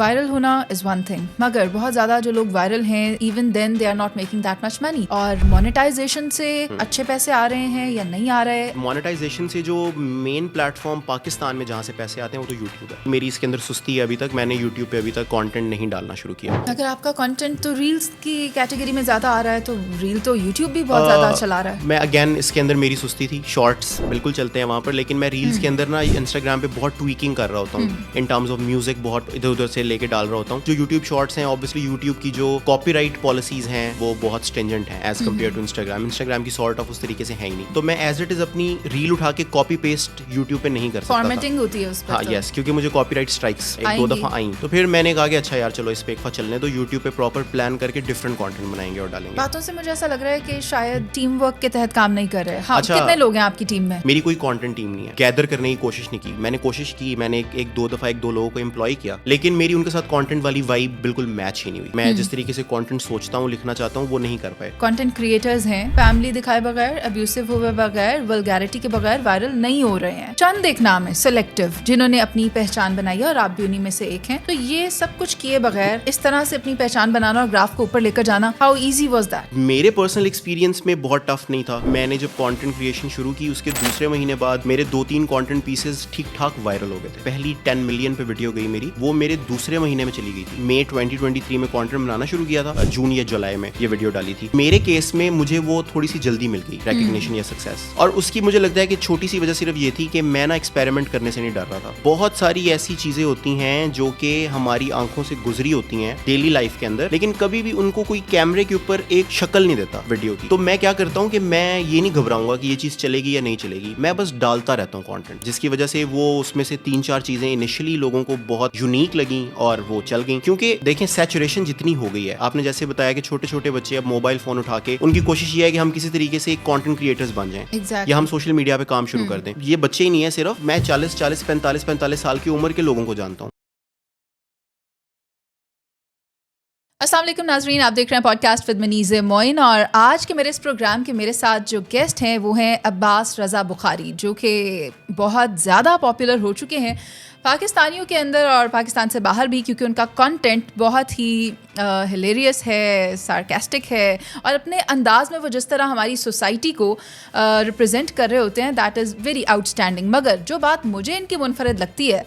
Viral ہونا is one thing, مگر بہت زیادہ جو لوگ وائرل ہیں even then they are not making that much money. اور مونیٹائزیشن سے اچھے پیسے آ رہے ہیں یا نہیں آ رہے؟ مونیٹائزیشن سے جو مین پلیٹ فارم پاکستان میں جہاں سے پیسے آتے ہیں وہ تو یوٹیوب ہے. میری اس کے اندر سستی ہے، ابھی تک میں نے یوٹیوب پہ ابھی تک کانٹینٹ نہیں ڈالنا شروع کیا. اگر آپ کا کانٹینٹ تو ریلز کی کیٹیگری میں زیادہ آ رہا ہے تو ریل تو یوٹیوب بھی بہت زیادہ چلا رہا ہے. میں اگین اس کے اندر میری سستی تھی، شارٹس بالکل چلتے ہیں وہاں پر، لیکن میں ریلز کے اندر نا انسٹاگرام پہ بہت ٹویکنگ کر رہا ہوتا ہوں ان ٹرمز آف میوزک، بہت ادھر ادھر سے لے کے ڈال رہا ہوتا ہوں. جو یوٹیوب شارٹس ہیں اوبیسلی یوٹیوب کی جو کاپی رائٹ پالیسیز ہیں وہ بہت اسٹینجنٹ ہیں as compared to Instagram. Instagram کی سارٹ آف اس طریقے سے ہے ہی نہیں، تو میں ایز اٹ از اپنی ریل اٹھا کے کاپی پیسٹ یوٹیوب پہ نہیں کر سکتا. فارمیٹنگ ہوتی ہے اس پہ. ہاں یس، کیونکہ مجھے کاپی رائٹ اسٹرائکس ایک دو دفعہ آئیں، تو پھر میں نے کہا کہ اچھا یار چلو اس پہ ایک دفعہ چلنے تو یوٹیوب پہ پراپر پلان کر کے ڈفرنٹ کانٹینٹ بنائیں گے اور ڈالیں گے. باتوں سے مجھے ایسا لگ رہا ہے کہ شاید ٹیم ورک کے تحت کام نہیں کر رہے. ہاں کتنے لوگ ہیں آپ کی ٹیم میں؟ میری کوئی کانٹینٹ ٹیم نہیں ہے، گیدر کرنے کی کوشش نہیں کی. میں نے کوشش کی، میں نے ایک دو دفعہ ایک دو لوگوں کو امپلائی کیا، لیکن میری ان کے ساتھ کانٹینٹ والی وائب بالکل میچ ہی نہیں ہوئی. میں جس طریقے سے کانٹینٹ سوچتا ہوں لکھنا چاہتا ہوں وہ نہیں کر پائے. کانٹینٹ کریٹرز ہیں، فیملی دکھائے بغیر، ابیوسو ہوئے بغیر، ولگیرٹی کے بغیر وائرل نہیں ہو رہے ہیں. چند ایک نام ہے سلیکٹیو جنہوں نے اپنی پہچان بنائی ہے اور آپ بھی انہیں میں سے ایک ہیں. تو یہ سب کچھ کیے بغیر اس طرح سے اپنی پہچان بنانا اور گراف کو اوپر لے کر جانا، ہاؤ ایزی واز دیٹ؟ میرے پرسنل ایکسپیرینس میں بہت ٹف نہیں تھا. میں نے جب کانٹینٹ کریشن شروع کی اس کے دوسرے مہینے بعد میرے 2-3 کانٹینٹ پیسز ٹھیک ٹھاک وائرل ہو گئے تھے. پہلی 10 ملین پہ ویڈیو گئی میری، وہ میرے دوسرے مہینے میں چلی گئی تھی. مئی 2023 میں کانٹینٹ بنانا شروع کیا تھا، جون یا جولائی میں یہ ویڈیو ڈالی تھی. میرے کیس میں مجھے وہ تھوڑی سی جلدی مل گئی ریکگنیشن یا سکسیس، اور اس کی مجھے لگتا ہے کہ چھوٹی سی وجہ صرف یہ تھی کہ میں نا ایکسپیریمنٹ کرنے سے نہیں ڈر رہا تھا. بہت ساری ایسی چیزیں ہوتی ہیں جو کہ ہماری آنکھوں سے گزری ہوتی ہیں ڈیلی لائف کے اندر، لیکن کبھی بھی ان کو کوئی کیمرے کے اوپر ایک شکل نہیں دیتا ویڈیو کی. تو میں کیا کرتا ہوں کہ میں یہ نہیں گھبراؤں گا کہ یہ چیز چلے گی یا نہیں چلے گی، میں بس ڈالتا رہتا ہوں کانٹینٹ، جس کی وجہ سے وہ اس میں سے 3-4 چیزیں انیشلی لوگوں کو بہت یونیک لگیں اور وہ چل گئیں. کیونکہ دیکھیں سیچوریشن جتنی ہو گئی ہے، آپ نے جیسے بتایا کہ چھوٹے چھوٹے بچے اب موبائل فون اٹھا کے ان کی کوشش یہ ہے کہ ہم کسی طریقے سے ایک کانٹینٹ کریٹرز بن جائیں یا ہم سوشل میڈیا پہ کام شروع کر دیں. یہ بچے ہی نہیں ہیں صرف، میں 45 سال کی عمر کے لوگوں کو جانتا ہوں. السلام علیکم ناظرین، آپ دیکھ رہے ہیں پوڈ کاسٹ ود منیز معین، اور آج کے میرے اس پروگرام کے میرے ساتھ جو گیسٹ ہیں وہ ہیں عباس رضا بخاری، جو کہ بہت زیادہ پاپولر ہو چکے ہیں پاکستانیوں کے اندر اور پاکستان سے باہر بھی، کیونکہ ان کا کانٹینٹ بہت ہی ہلیریس ہے، سارکیسٹک ہے، اور اپنے انداز میں وہ جس طرح ہماری سوسائٹی کو ریپرزینٹ کر رہے ہوتے ہیں that is very out standing. مگر جو بات مجھے ان کی منفرد لگتی ہے،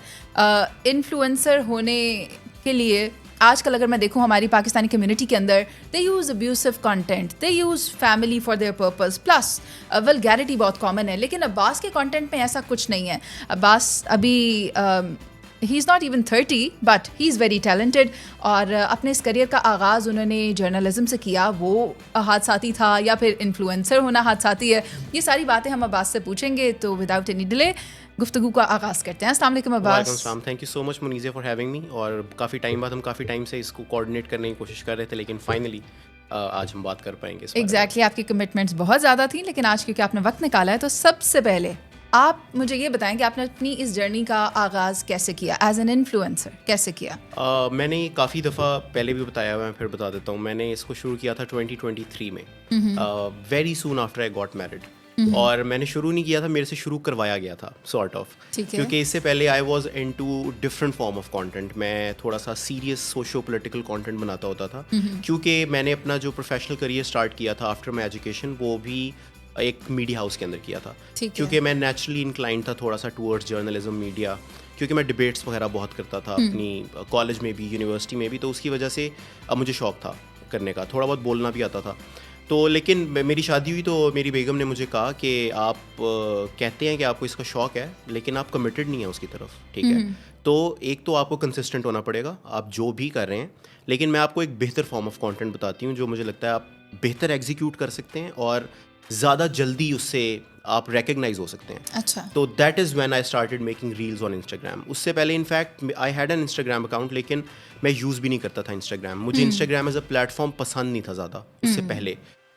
انفلوئنسر ہونے کے لیے آج کل اگر میں دیکھوں ہماری پاکستانی کمیونٹی کے اندر، they use abusive content, they use family for their purpose, plus vulgarity بہت کامن ہے. لیکن عباس کے کانٹینٹ میں ایسا کچھ نہیں ہے. عباس ابھی ہی is not even 30 but he is very talented, اور اپنے اس کریئر کا آغاز انہوں نے جرنلزم سے کیا. وہ حادثاتی تھا یا پھر انفلوئنسر ہونا حادثاتی ہے؟ یہ ساری باتیں ہم عباس سے پوچھیں گے. تو وداؤٹ اینی ڈیلے گفتگو کا آغاز کرتے ہیں. السلام علیکم عباس. وعلیکم السلام. Thank you so much Muneeza for having me. اور کافی ٹائم بعد ہم کافی ٹائم سے اس کو کوآرڈینیٹ کرنے کی کوشش کر رہے تھے، لیکن فائنلی آج ہم بات کر پائیں گے. ایگزیکٹلی، آپ کی کمٹمنٹس بہت زیادہ تھیں، لیکن آج کیونکہ آپ نے وقت نکالا ہے تو سب سے پہلے آپ مجھے یہ بتائیں کہ آپ نے اپنی اس جرنی کا آغاز کیسے کیا ایز این انفلوئنسر، کیسے کیا؟ میں نے کافی دفعہ پہلے بھی بتایا ہوا ہے، میں پھر بتا دیتا ہوں. میں نے اس کو شروع کیا تھا 2023 میں، very soon after I got married. اور میں نے شروع نہیں کیا تھا، میرے سے شروع کروایا گیا تھا سارٹ آف، کیونکہ اس سے پہلے I was into different form of content. میں تھوڑا سا سیریس سوشو پولیٹیکل کانٹینٹ بناتا ہوتا تھا، کیونکہ میں نے اپنا جو پروفیشنل کریئر اسٹارٹ کیا تھا آفٹر مائی ایجوکیشن وہ بھی ایک میڈیا ہاؤس کے اندر کیا تھا، کیونکہ میں نیچرلی انکلائنڈ تھا تھوڑا سا ٹورڈز جرنلزم میڈیا، کیونکہ میں ڈبیٹس وغیرہ بہت کرتا تھا اپنی کالج میں بھی یونیورسٹی میں بھی. تو اس کی وجہ سے اب مجھے شوق تھا کرنے کا، تھوڑا بہت بولنا بھی آتا تھا. تو لیکن میری شادی ہوئی تو میری بیگم نے مجھے کہا کہ آپ کہتے ہیں کہ آپ کو اس کا شوق ہے لیکن آپ کمیٹڈ نہیں ہیں اس کی طرف، ٹھیک ہے؟ تو ایک تو آپ کو کنسسٹنٹ ہونا پڑے گا آپ جو بھی کر رہے ہیں، لیکن میں آپ کو ایک بہتر فارم آف کانٹینٹ بتاتی ہوں جو مجھے لگتا ہے آپ بہتر ایگزیکیوٹ کر سکتے ہیں اور زیادہ جلدی اس سے آپ ریکگنائز ہو سکتے ہیں. اچھا. تو that is when I started making reels on Instagram. اس سے پہلے in fact I had an Instagram account, لیکن میں یوز بھی نہیں کرتا تھا انسٹاگرام. مجھے Instagram as a platform پسند نہیں تھا زیادہ اس سے پہلے،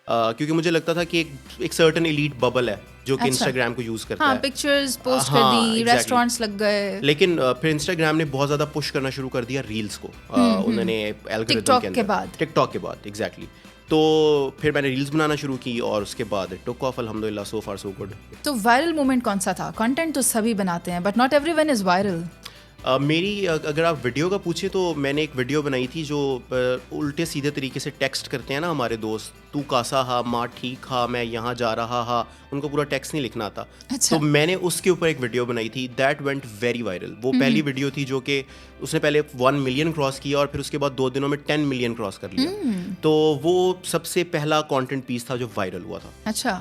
کیونکہ مجھے لگتا تھا کہ ایک سرٹن ایلیٹ ببل ہے جو کہ انسٹاگرام کو یوز کرتا ہے. پکچرز پوسٹ کر دی، ریسٹورینٹس لگ گئے. لیکن پھر انسٹاگرام نے بہت زیادہ پش کرنا شروع کر دیا ریلز کو. انہوں نے الگورتھم کے اندر ٹک ٹاک کے بعد ایگزیکٹلی. تو پھر میں نے ریلز بنانا شروع کی اور اس کے بعد ٹک آف الحمدللہ، سو فار سو گڈ. تو وائرل مومنٹ کون سا تھا؟ کانٹینٹ تو سبھی بناتے ہیں but not every one is viral. میری اگر آپ ویڈیو کا پوچھیں تو میں نے ایک ویڈیو بنائی تھی جو الٹے سیدھے طریقے سے ٹیکسٹ کرتے ہیں نا ہمارے دوست, تو کاسا ہا ماں ٹھیک ہا میں یہاں جا رہا ہا, ان کو پورا ٹیکسٹ نہیں لکھنا آتا. تو میں نے اس کے اوپر ایک ویڈیو بنائی تھی, دیٹ وینٹ ویری وائرل. وہ پہلی ویڈیو تھی جو کہ اس نے پہلے 1 ملین کراس کیا اور پھر اس کے بعد 2 دنوں میں 10 ملین کراس کر لیا. تو وہ سب سے پہلا کانٹینٹ پیس تھا جو وائرل ہوا تھا. اچھا,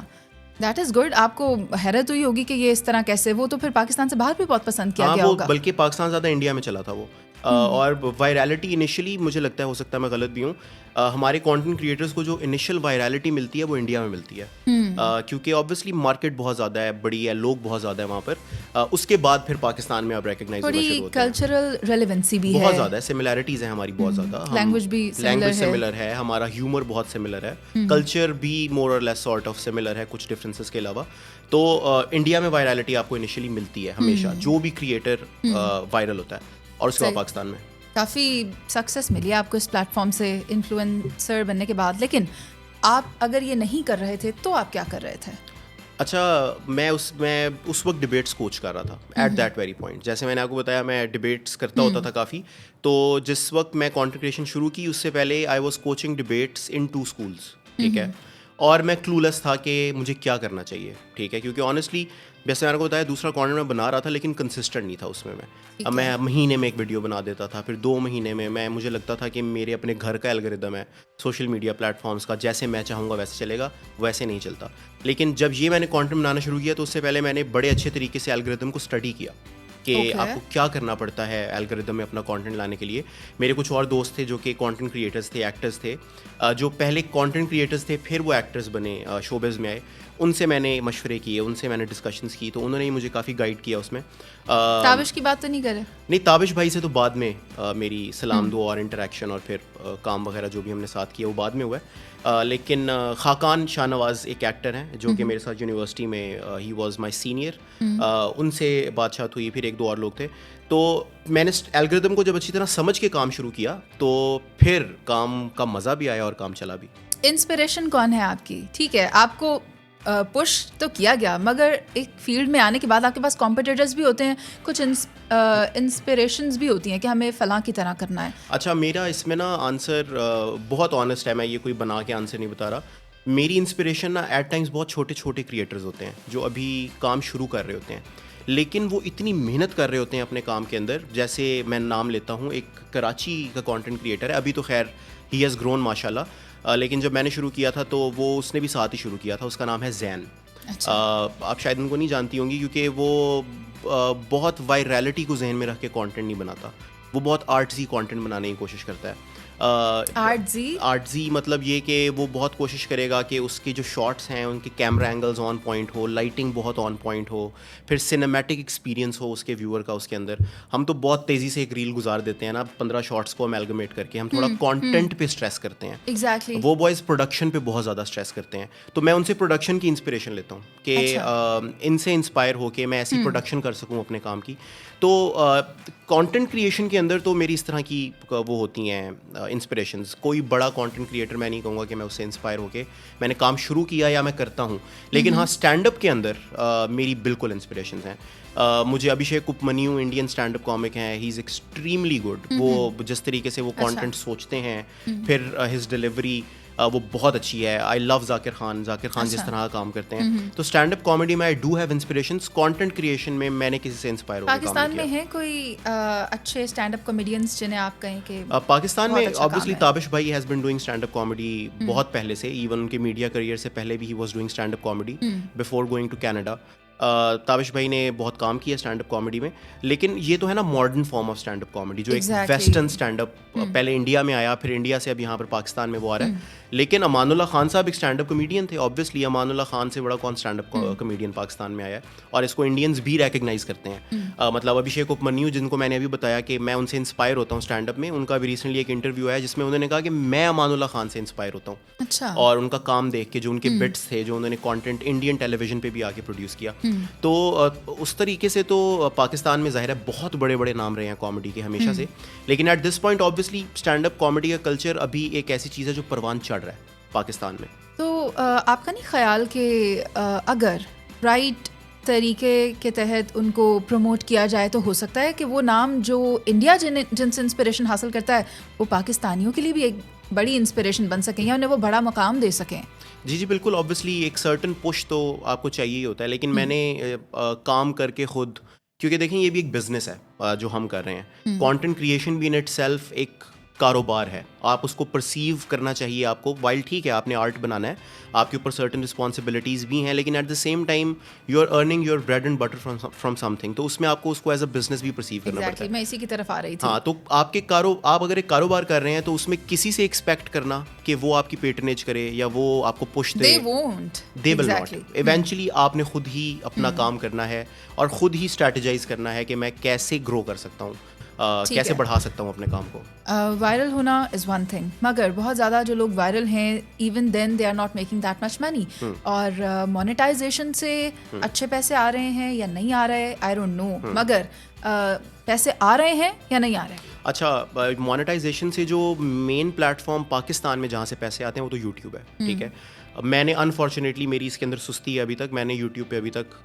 دیٹ از گڈ. آپ کو حیرت ہوئی ہوگی کہ یہ اس طرح کیسے, وہ تو پھر پاکستان سے باہر بھی بہت پسند کیا گیا ہوگا. بلکہ پاکستان زیادہ انڈیا میں چلا تھا وہ. اور وائرالٹی انیشلی مجھے لگتا ہے, ہو سکتا ہے میں غلط بھی ہوں, ہمارے کانٹینٹ کریٹرز کو جو انیشل وائرالٹی ملتی ہے وہ انڈیا میں ملتی ہے, کیونکہ آبویسلی مارکیٹ بہت زیادہ ہے, بڑی ہے, لوگ بہت زیادہ ہیں وہاں پر. اس کے بعد پھر پاکستان میں اب ریکگنائز ہونا شروع ہوتا ہے. کلچرل ریلیونسی بھی ہے, بہت زیادہ ہے, سملیرٹیز ہیں ہماری بہت زیادہ, لینگویج بھی سملر ہے, ہمارا ہیومر بہت سملر ہے, کلچر بھی مور اور لیس سارٹ آف سملر ہے کچھ ڈفرینسز کے علاوہ. تو انڈیا میں وائرالٹی آپ کو انیشلی ملتی ہے ہمیشہ, جو بھی کریٹر وائرل ہوتا ہے, اور اس کے بعد پاکستان میں کافی سکسیس ملی ہے آپ کو اس پلیٹ فارم سے انفلوئنسر بننے کے بعد. لیکن آپ اگر یہ نہیں کر رہے تھے تو آپ کیا کر رہے تھے؟ اچھا, میں اس وقت ڈبیٹس کوچ کر رہا تھا ایٹ دیٹ ویری پوائنٹ. جیسے میں نے آپ کو بتایا میں ڈبیٹس کرتا ہوتا تھا کافی. تو جس وقت میں کانٹینٹ کریشن شروع کی اس سے پہلے I was coaching debates in 2 schools, ٹھیک ہے, اور میں کلولیس تھا کہ مجھے کیا کرنا چاہیے, ٹھیک ہے, کیونکہ آنیسٹلی جیسے میں نے کو بتایا دوسرا کانٹینٹ میں بنا رہا تھا لیکن کنسسٹنٹ نہیں تھا اس میں. میں مہینے میں ایک ویڈیو بنا دیتا تھا, پھر 2 مہینے میں مجھے لگتا تھا کہ میرے اپنے گھر کا الگوریدم ہے سوشل میڈیا پلیٹ فارمس کا, جیسے میں چاہوں گا ویسے چلے گا, ویسے نہیں چلتا. لیکن جب یہ میں نے کانٹینٹ بنانا شروع کیا تو اس سے پہلے میں نے بڑے اچھے طریقے سے الگوریدم کو اسٹڈی کیا کہ آپ کو کیا کرنا پڑتا ہے الگوریدم میں اپنا کانٹینٹ لانے کے لیے. میرے کچھ اور دوست تھے جو کہ کانٹینٹ کریٹرز تھے, ایکٹرز تھے, جو پہلے کانٹینٹ کریٹرز تھے پھر وہ ایکٹرز بنے, شوبز میں آئے. ان سے میں نے مشورے کیے, ان سے میں نے ڈسکشنز کی, تو انہوں نے مجھے کافی گائیڈ کیا اس میں. تابش کی بات تو نہیں کرے؟ نہیں, تابش بھائی سے تو بعد میں میری سلام دعا اور انٹریکشن اور پھر کام وغیرہ جو بھی ہم نے ساتھ کیا وہ بعد میں ہوا ہے. لیکن خاقان شاہ نواز ایک ایکٹر ہیں جو کہ میرے ساتھ یونیورسٹی میں, ہی واز مائی سینئر, ان سے بات چات ہوئی, پھر 1-2 اور لوگ تھے. تو میں نے الگوریدم کو جب اچھی طرح سمجھ کے کام شروع کیا تو پھر کام کا مزہ بھی آیا اور کام چلا بھی. انسپریشن کون ہے آپ کی؟ ٹھیک ہے, آپ کو پش تو کیا گیا, مگر ایک فیلڈ میں آنے کے بعد آپ کے پاس کمپیٹیٹرز بھی ہوتے ہیں, کچھ انسپریشنز بھی ہوتی ہیں کہ ہمیں فلاں کی طرح کرنا ہے. اچھا, میرا اس میں نا آنسر بہت آنیسٹ ہے, میں یہ کوئی بنا کے آنسر نہیں بتا رہا. میری انسپریشن نا ایٹ ٹائمز بہت چھوٹے چھوٹے کریٹرز ہوتے ہیں جو ابھی کام شروع کر رہے ہوتے ہیں, لیکن وہ اتنی محنت کر رہے ہوتے ہیں اپنے کام کے اندر. جیسے میں نام لیتا ہوں, ایک کراچی کا کانٹینٹ کریٹر ہے, ابھی تو خیر ہی ہیز گرون ماشاء اللہ, لیکن جب میں نے شروع کیا تھا تو وہ اس نے بھی ساتھ ہی شروع کیا تھا. اس کا نام ہے زین. آپ شاید ان کو نہیں جانتی ہوں گی کیونکہ وہ بہت وائرالٹی کو ذہن میں رکھ کے کانٹینٹ نہیں بناتا, وہ بہت آرٹزی کانٹینٹ بنانے کی کوشش کرتا ہے. آرٹزی مطلب یہ کہ وہ بہت کوشش کرے گا کہ اس کے جو شاٹس ہیں ان کے camera angles on point who, lighting بہت آن پوائنٹ ہو, پھر سنیمیٹک ایکسپیرینس ہو اس کے ویور کا اس کے اندر. ہم تو بہت تیزی سے ایک ریل گزار دیتے ہیں نا 15 شارٹس کو امیلگمیٹ کر کے, ہم تھوڑا کانٹینٹ پہ اسٹریس کرتے ہیں. وہ بوائز پروڈکشن پہ بہت زیادہ اسٹریس کرتے ہیں. تو میں ان سے پروڈکشن کی انسپریشن لیتا ہوں کہ ان سے انسپائر ہو کے میں ایسی پروڈکشن کر سکوں اپنے کام کی. تو کانٹینٹ کریشن کے اندر تو میری اس طرح کی وہ ہوتی ہیں انسپریشنز. کوئی بڑا کانٹینٹ کریٹر میں نہیں کہوں گا کہ میں اس سے انسپائر ہو کے میں نے کام شروع کیا یا میں کرتا ہوں, لیکن ہاں اسٹینڈ اپ کے اندر میری بالکل انسپریشنز ہیں. مجھے Abhishek Upmanyu Indian stand up comic ہیں, ہی از ایکسٹریملی گڈ. وہ جس طریقے سے وہ کانٹینٹ سوچتے ہیں, پھر ہز ڈلیوری وہ بہت اچھی ہے. آئی لو ذاکر خان جس طرح کا کام کرتے ہیں. تو اسٹینڈ اپ کامیڈی میں I do have inspirations. Content creation میں میں نے کسی سے انسپائر ہو کے کام کیا. پاکستان میں ہیں کوئی اچھے اسٹینڈ اپ کامیڈینز جنہیں آپ کہیں کہ پاکستان میں obviously تابش بھائی has been doing stand up comedy بہت پہلے سے, ایون ان کے میڈیا کریئر سے پہلے بھی he was doing stand up comedy before going to Canada. Tabish بھائی نے بہت کام کیا اسٹینڈ اپ کامیڈی میں, لیکن یہ تو ہے نا modern form of stand up comedy جو ایک ویسٹرن اسٹینڈ اپ پہلے انڈیا میں آیا, پھر انڈیا سے اب یہاں پر پاکستان میں وہ آ رہا ہے. لیکن امان اللہ خان صاحب ایک اسٹینڈ اپ کمیڈین تھے. آبویسلی امان اللہ خان سے بڑا کون اسٹینڈ اپ کمیڈین پاکستان میں آیا ہے, اور اس کو انڈینز بھی ریکگنائز کرتے ہیں. مطلب ابھیشیک اپمنیو جن کو میں نے ابھی بتایا کہ میں ان سے انسپائر ہوتا ہوں اسٹینڈ اپ میں, ان کا بھی ریسنٹلی ایک انٹرویو آیا جس میں انہوں نے کہا کہ میں امان اللہ خان سے انسپائر ہوتا ہوں, اور ان کا کام دیکھ کے جو ان کے بٹس تھے جو انہوں نے کانٹینٹ انڈین ٹیلی ویژن پہ بھی آ کے پروڈیوس کیا. تو اس طریقے سے تو پاکستان میں ظاہر ہے بہت بڑے بڑے نام رہے ہیں کامیڈی کے ہمیشہ سے, لیکن at this point obviously stand up comedy کا کلچر ابھی ایک ایسی چیز ہے جو پروان چڑھ رہا ہے پاکستان میں. تو آپ کا نہیں خیال کہ اگر رائٹ طریقے کے تحت ان کو پروموٹ کیا جائے تو ہو سکتا ہے کہ وہ نام جو انڈیا جن سے انسپریشن حاصل کرتا ہے وہ پاکستانیوں کے لیے بھی ایک بڑی انسپریشن بن سکیں یا انہیں وہ بڑا مقام دے سکیں. جی بالکل, آبویسلی ایک سرٹن پش تو آپ کو چاہیے ہی ہوتا ہے, لیکن میں نے کام کر کے خود, کیونکہ دیکھیں یہ بھی ایک بزنس ہے جو ہم کر رہے ہیں, کانٹینٹ کریشن بھی ان اٹ سیلف ایک کاروبار ہے, آپ اس کو پرسیو کرنا چاہیے آپ کو. وائل ٹھیک ہے آپ نے آرٹ بنانا ہے, آپ کے اوپر سرٹن رسپانسبلٹیز بھی ہیں, لیکن at the same time you are earning your bread and butter from something, تو اس میں آپ کو اس کو ایز اے بزنس بھی پرسیو کرنا پڑتا ہے. میں اسی کی طرف آ رہی تھی. ہاں, تو آپ اگر ایک کاروبار کر رہے ہیں تو اس میں کسی سے ایکسپیکٹ کرنا کہ وہ آپ کی پیٹرنیج کرے یا وہ آپ کو push they, they will not. Eventually آپ نے خود ہی اپنا کام کرنا ہے اور خود ہی اسٹریٹجائز کرنا ہے کہ میں کیسے گرو کر سکتا ہوں, کیسے بڑھا سکتا ہوں اپنے کام کو. وائرل ہونا از ون تھنگ, مگر بہت زیادہ جو لوگ وائرل ہیں even then they are not making that much money, اور مونیٹائزیشن سے اچھے پیسے آ رہے ہیں یا نہیں آ رہے آئی ڈونٹ نو, مگر پیسے آ رہے ہیں یا نہیں آ رہے ہیں. اچھا, مونیٹائزیشن سے جو مین پلیٹ فارم پاکستان میں جہاں سے پیسے آتے ہیں وہ تو یوٹیوب ہے, ٹھیک ہے. میں نے انفارچونیٹلی میری اس کے اندر سستی ہے ابھی تک, میں نے یوٹیوب پہ ابھی تک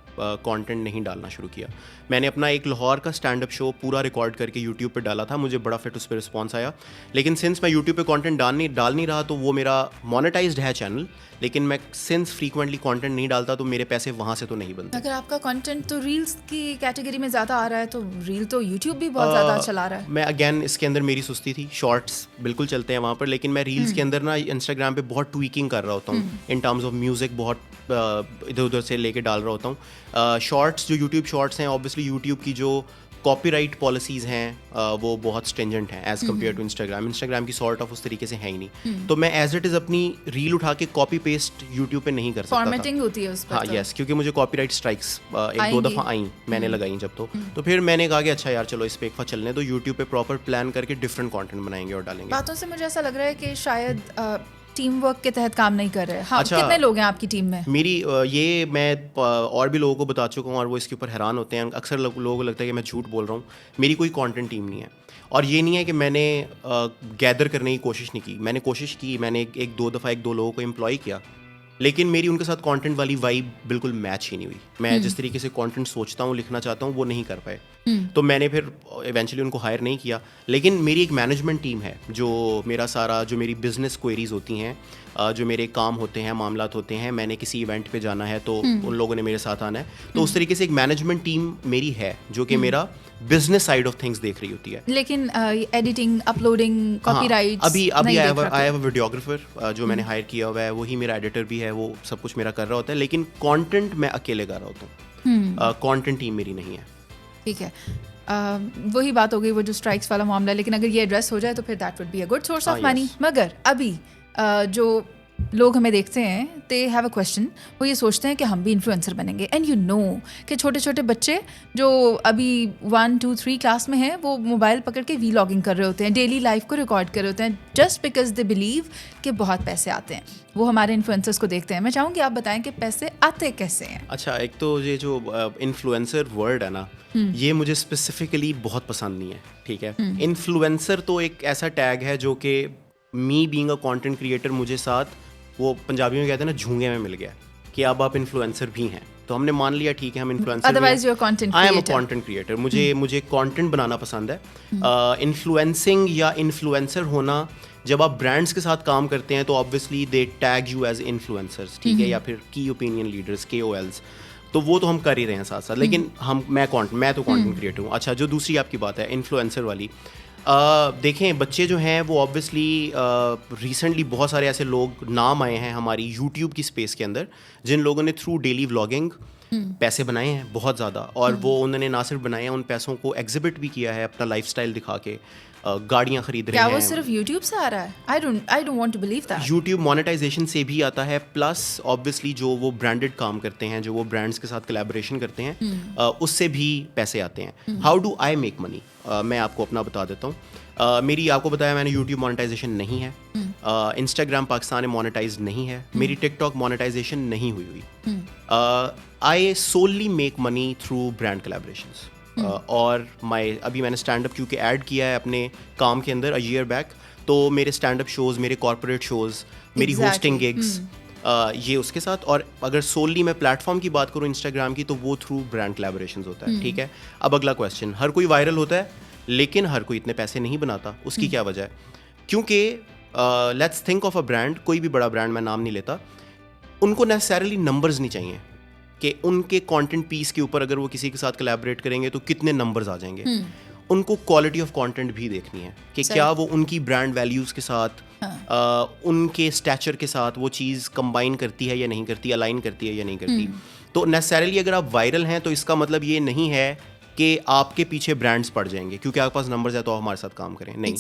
کانٹینٹ نہیں ڈالنا شروع کیا. میں نے اپنا ایک لاہور کا اسٹینڈ اپ شو پورا ریکارڈ کر کے یوٹیوب پہ ڈالا تھا, مجھے بڑا فٹ اس پہ رسپانس آیا, لیکن سنس میں یوٹیوب پہ کانٹینٹ ڈال نہیں رہا تو وہ میرا مونیٹائزڈ ہے چینل, لیکن میں سنس فریکوینٹلی کانٹینٹ نہیں ڈالتا تو میرے پیسے وہاں سے تو نہیں بنتے. اگر آپ کا کانٹینٹ تو ریلز کی کیٹیگری میں زیادہ آ رہا ہے تو ریل تو یوٹیوب بھی بہت زیادہ چلا رہا ہے. میں اگین اس کے اندر میری سستی تھی, شارٹس بالکل چلتے ہیں وہاں پر, لیکن میں ریلز کے اندر نا انسٹاگرام پہ بہت ٹویکنگ کر رہا ہوتا ہوں ان ٹرمز آف میوزک, بہت ادھر ادھر سے لے کے ڈال رہا ہوتا ہوں. شارٹس جو یوٹیوب شارٹس ہیں, آبویسلی یوٹیوب کی جو کاپی رائٹ پالیسیز ہیں وہ بہت اسٹینجنٹ ہیں ایز کمپیئر ٹو انسٹاگرام کی سارٹ آف اس طریقے سے ہے ہی نہیں. تو میں ایز اٹ از اپنی ریل اٹھا کے کاپی پیسٹ یوٹیوب پہ نہیں کر سکتا تھا, فارمیٹنگ ہوتی ہے اس پہ. ہاں یس, کیونکہ مجھے کاپی رائٹ اسٹرائکس ایک دو دفعہ آئیں, میں نے لگائیں جب, تو پھر میں نے کہا کہ اچھا یار چلو اس پہ ایک دفعہ چلنے تو یوٹیوب پہ پراپر پلان کر کے ڈفرینٹ کانٹینٹ بنائیں گے اور ڈالیں گے. باتوں سے مجھے ایسا لگ رہا ہے کہ شاید ٹیم ورک کے تحت کام نہیں کر رہے. ہاں, کتنے لوگ ہیں آپ کی ٹیم میں؟ میری یہ میں اور بھی لوگوں کو بتا چکا ہوں اور وہ اس کے اوپر حیران ہوتے ہیں. اکثر لوگوں کو لگتا ہے کہ میں جھوٹ بول رہا ہوں. میری کوئی کانٹینٹ ٹیم نہیں ہے, اور یہ نہیں ہے کہ میں نے گیدر کرنے کی کوشش نہیں کی. میں نے کوشش کی, میں نے ایک دو دفعہ ایک دو لوگوں کو امپلائی کیا, لیکن میری ان کے ساتھ کانٹینٹ والی وائب بالکل میچ ہی نہیں ہوئی. میں جس طریقے سے کانٹینٹ سوچتا ہوں, لکھنا چاہتا ہوں, وہ نہیں کر پائے. تو میں نے پھر ایونچولی ان کو ہائر نہیں کیا. لیکن میری ایک مینجمنٹ ٹیم ہے جو میرا سارا جو میری بزنس کوئریز ہوتی ہیں, جو میرے کام ہوتے ہیں, معاملات ہوتے ہیں, میں نے کسی ایونٹ پہ جانا ہے تو ان لوگوں نے میرے ساتھ آنا ہے. تو اس طریقے سے ایک مینجمنٹ ٹیم میری ہے جو کہ میرا بزنس سائڈ آف تھنگس دیکھ رہی ہوتی ہے. لیکن ایڈیٹنگ, اپلوڈنگ, کاپی رائٹس, ابھی آئی ہیو اے ویڈیوگرافر جو میں نے ہائر کیا ہوا ہے, وہی میرا ایڈیٹر بھی ہے, وہ سب کچھ میرا کر رہا ہوتا ہے. لیکن کانٹینٹ میں اکیلے کر رہا ہوتا ہوں, کانٹینٹ ٹیم میری نہیں ہے. ٹھیک ہے, وہی بات ہو گئی وہ جو اسٹرائکس والا معاملہ. لیکن اگر یہ ایڈریس ہو جائے تو پھر that would be a good source of money. مگر ابھی جو لوگ ہمیں دیکھتے ہیں دے ہیو اے کویشچن, وہ یہ سوچتے ہیں کہ ہم بھی انفلوئنسر بنیں گے. اینڈ یو نو کہ چھوٹے چھوٹے بچے جو ابھی 1, 2, 3 کلاس میں ہیں وہ موبائل پکڑ کے ولاگنگ کر رہے ہوتے ہیں, ڈیلی لائف کو ریکارڈ کر رہے ہوتے ہیں, جسٹ بیکاز دے بلیو کہ بہت پیسے آتے ہیں. وہ ہمارے انفلوئنسرس کو دیکھتے ہیں. میں چاہوں گی آپ بتائیں کہ پیسے آتے کیسے ہیں. اچھا, ایک تو یہ جو انفلوئنسر ورڈ ہے نا, یہ مجھے اسپیسیفکلی بہت پسند نہیں ہے. ٹھیک ہے, انفلوئنسر تو ایک ایسا ٹیگ ہے جو کہ me being a content creator مجھے ساتھ وہ پنجابی میں کہتے ہیں نا جھونگے میں مل گیا کہ اب آپ انفلوئنسر بھی ہیں. تو ہم نے مان لیا ٹھیک ہے ہم influencer, otherwise you are content I am a content creator. مجھے کنٹینٹ بنانا پسند ہے. انفلوئنسنگ یا انفلوئنسر ہونا, جب آپ برانڈس کے ساتھ کام کرتے ہیں تو obviously they tag you as influencers, ٹھیک ہے, یا پھر کی اوپینین لیڈرس, KOLs, تو وہ تو ہم کر ہی رہے ہیں ساتھ ساتھ. لیکن میں تو کنٹینٹ کریٹر ہوں. اچھا, جو دوسری آپ کی بات ہے انفلوئنسر والی, دیکھیں بچے جو ہیں وہ آبویسلی ریسنٹلی بہت سارے ایسے لوگ نام آئے ہیں ہماری یوٹیوب کی اسپیس کے اندر جن لوگوں نے تھرو ڈیلی ولاگنگ پیسے بنائے ہیں بہت زیادہ, اور وہ انہوں نے نہ صرف بنائے ہیں, ان پیسوں کو ایگزیبٹ بھی کیا ہے اپنا لائف اسٹائل دکھا کے, گاڑیاں خرید رہے ہیں. کیا وہ صرف یوٹیوب سے آ رہا ہے؟ I don't want to believe that. YouTube monetization سے بھی آتا ہے, پلس آبویسلی جو وہ برانڈڈ کام کرتے ہیں, جو وہ برانڈس کے ساتھ کلیبوریشن کرتے ہیں, اس سے بھی پیسے آتے ہیں. How do I make money? میں آپ کو اپنا بتا دیتا ہوں. میری آپ کو بتایا میں نے یوٹیوب مونیٹائزیشن نہیں ہے, انسٹاگرام پاکستان میں مونیٹائز نہیں ہے, میری ٹک ٹاک مونیٹائزیشن نہیں ہوئی. I solely make money through brand collaborations. اور ابھی میں نے اسٹینڈ اپ کیونکہ ایڈ کیا ہے اپنے کام کے اندر ایئر بیک, تو میرے اسٹینڈ اپ شوز, میرے کارپوریٹ شوز, میری ہوسٹنگ گگس, یہ اس کے ساتھ. اور اگر سوللی میں پلیٹ فارم کی بات کروں انسٹاگرام کی, تو وہ تھرو برانڈ کولیبریشنز ہوتا ہے. ٹھیک ہے, اب اگلا کویسچن, ہر کوئی وائرل ہوتا ہے لیکن ہر کوئی اتنے پیسے نہیں بناتا. اس کی کیا وجہ ہے؟ کیونکہ let's think of a brand, کوئی بھی بڑا برانڈ, میں نام نہیں لیتا, ان کو نیسسریلی نمبرز نہیں چاہیے کہ ان کے کانٹینٹ پیس کے اوپر اگر وہ کسی کے ساتھ کولیبریٹ کریں گے تو کتنے نمبرز آ جائیں گے. ان کو کوالٹی آف کانٹینٹ بھی دیکھنی ہے کہ کیا وہ ان کی برانڈ ویلیوز کے ساتھ, ان کے اسٹیچر کے ساتھ وہ چیز کمبائن کرتی ہے یا نہیں کرتی, الائن کرتی ہے یا نہیں کرتی. تو نیسسریلی اگر آپ وائرل ہیں تو اس کا مطلب یہ نہیں ہے کہ آپ کے پیچھے برانڈس پڑ جائیں گے کیونکہ آپ کے پاس نمبرز ہے تو آپ ہمارے ساتھ کام کریں. نہیں,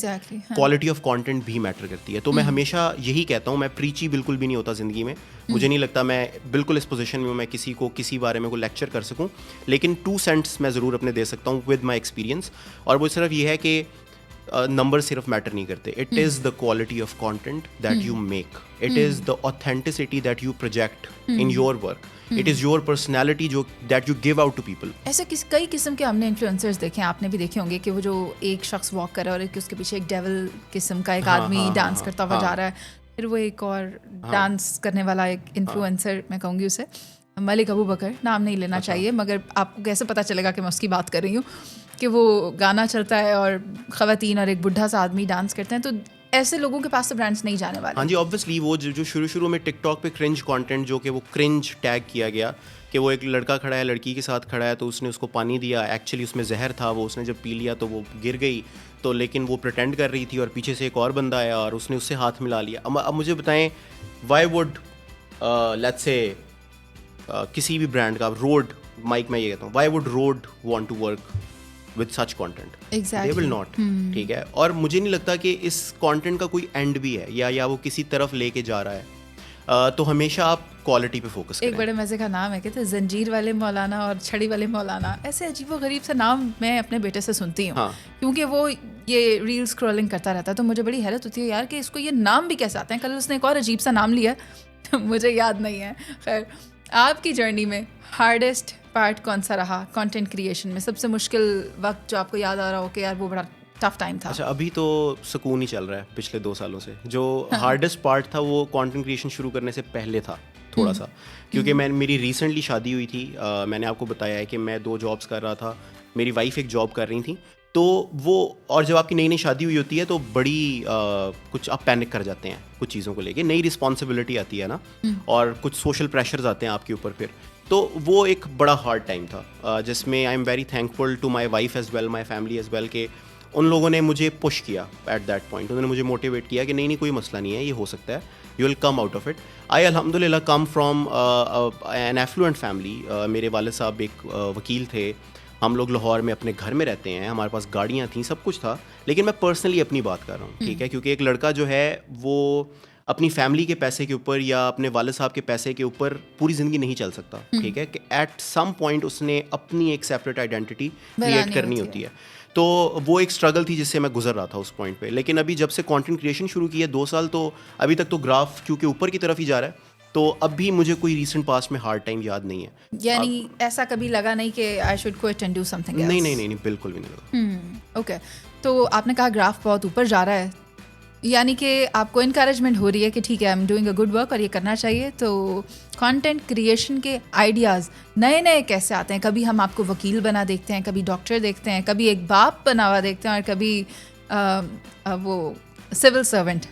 کوالٹی آف کانٹینٹ بھی میٹر کرتی ہے. تو میں ہمیشہ یہی کہتا ہوں, میں پریچی بالکل بھی نہیں ہوتا زندگی میں, مجھے نہیں لگتا میں بالکل اس پوزیشن میں ہوں میں کسی کو کسی بارے میں کوئی لیکچر کر سکوں, لیکن 2 سینٹس میں ضرور اپنے دے سکتا ہوں ود مائی ایکسپیرینس. اور وہ صرف یہ ہے کہ نمبر صرف میٹر نہیں کرتے. It is the quality of content that you make, it is the authenticity that you project in your work, it is your personality جو that you give out to people. ایسے کئی قسم کے ہم نے انفلوئنسرز دیکھے ہیں, آپ نے بھی دیکھے ہوں گے, کہ وہ جو ایک شخص واک کر رہا ہے اور اس کے پیچھے ایک ڈیول قسم کا ایک آدمی ڈانس کرتا ہوا جا رہا ہے, پھر وہ ایک اور ڈانس کرنے والا ایک انفلوئنسر, میں کہوں گی اسے ملک ابو بکر, نام نہیں لینا چاہیے, مگر آپ کو کیسے پتہ چلے گا کہ میں اس کی بات کر رہی ہوں, کہ وہ گانا چلتا ہے اور خواتین اور ایک بڈھا سا آدمی ڈانس کرتے ہیں. تو ایسے لوگوں کے پاس تو برانڈس نہیں جانے والے. ہاں جی, آبویسلی وہ جو شروع میں ٹک ٹاک پہ کرنج کانٹینٹ, جو کہ وہ کرنج ٹیگ کیا گیا کہ وہ ایک لڑکا کھڑا ہے لڑکی کے ساتھ کھڑا ہے تو اس نے اس کو پانی دیا, ایکچولی اس میں زہر تھا, وہ اس نے جب پی لیا تو وہ گر گئی, تو لیکن وہ پریٹینڈ کر رہی تھی اور پیچھے سے ایک اور بندہ آیا اور اس نے اس سے ہاتھ ملا لیا. اب مجھے بتائیں, وائی وڈ لیٹس سے کسی بھی برانڈ کا روڈ مائک, میں یہ کہتا ہوں, why would road want to work with such content? They will not. ٹھیک ہے, اور مجھے نہیں لگتا کہ اس کانٹینٹ کا کوئی اینڈ بھی ہے یا وہ کسی طرف لے کے جا رہا ہے. تو ہمیشہ آپ کوالٹی پہ فوکس کریں. ایک بڑے مزے کا نام ہے کہتے زنجیر والے مولانا اور چھڑی والے مولانا, ایسے عجیب و غریب سے نام میں اپنے بیٹے سے سنتی ہوں, کیونکہ وہ یہ ریل اسکرولنگ کرتا رہتا ہے, تو مجھے بڑی حیرت ہوتی ہے یار کہ اس کو یہ نام بھی کیسے آتے ہیں. کل اس نے ایک اور عجیب سا نام لیا, مجھے یاد نہیں ہے. خیر, آپ کی جرنی میں ہارڈیسٹ پارٹ کون سا رہا کانٹینٹ کریشن میں؟ سب سے مشکل وقت جو آپ کو یاد آ رہا ہو کہ یار وہ بڑا ٹف ٹائم تھا. اچھا, ابھی تو سکون ہی چل رہا ہے پچھلے 2 سالوں سے. جو ہارڈیسٹ پارٹ تھا وہ کانٹینٹ کریشن شروع کرنے سے پہلے تھا تھوڑا سا, کیونکہ میری ریسنٹلی شادی ہوئی تھی. میں نے آپ کو بتایا ہے کہ میں 2 جابس کر رہا تھا, میری وائف ایک جاب کر رہی تھیں, تو وہ, اور جب آپ کی نئی شادی ہوئی ہوتی ہے تو بڑی کچھ آپ پینک کر جاتے ہیں کچھ چیزوں کو لے کے, نئی رسپانسبلٹی آتی ہے نا, اور کچھ سوشل پریشرز آتے ہیں آپ کے اوپر. پھر تو وہ ایک بڑا ہارڈ ٹائم تھا جس میں I am very thankful to my wife as well, my family as well, کہ ان لوگوں نے مجھے پش کیا ایٹ دیٹ پوائنٹ. انہوں نے مجھے موٹیویٹ کیا کہ نہیں کوئی مسئلہ نہیں ہے, یہ ہو سکتا ہے, you will come out of it. I الحمد للہ come from an affluent family. میرے والد صاحب ایک وکیل تھے, ہم لوگ لاہور میں اپنے گھر میں رہتے ہیں, ہمارے پاس گاڑیاں تھیں, سب کچھ تھا, لیکن میں پرسنلی اپنی بات کر رہا ہوں. ٹھیک ہے, کیونکہ ایک لڑکا جو ہے وہ اپنی فیملی کے پیسے کے اوپر یا اپنے والد صاحب کے پیسے کے اوپر پوری زندگی نہیں چل سکتا. ٹھیک ہے, کہ ایٹ سم پوائنٹ اس نے اپنی ایک سیپریٹ آئیڈینٹی کریٹ کرنی ہوتی ہے. تو وہ ایک اسٹرگل تھی جس سے میں گزر رہا تھا اس پوائنٹ پہ. لیکن ابھی جب سے کانٹینٹ کریشن شروع کی ہے 2 سال, تو ابھی تک تو گراف کیونکہ اوپر کی طرف ہی جا رہا ہے, تو اب بھی مجھے کوئی ریسنٹ پاسٹ میں ہارڈ ٹائم یاد نہیں ہے. یعنی ایسا کبھی لگا نہیں کہ I should quit and do something else? نہیں, بالکل بھی نہیں لگا. اوکے, تو آپ نے کہا گراف بہت اوپر جا رہا ہے, یعنی کہ آپ کو انکریجمنٹ ہو رہی ہے کہ ٹھیک ہے I am doing a good work اور یہ کرنا چاہیے. تو کانٹینٹ کریشن کے آئیڈیاز نئے کیسے آتے ہیں؟ کبھی ہم آپ کو وکیل بنا دیکھتے ہیں, کبھی ڈاکٹر دیکھتے ہیں, کبھی ایک باپ بنا ہوا دیکھتے ہیں, اور کبھی وہ سول سرونٹ.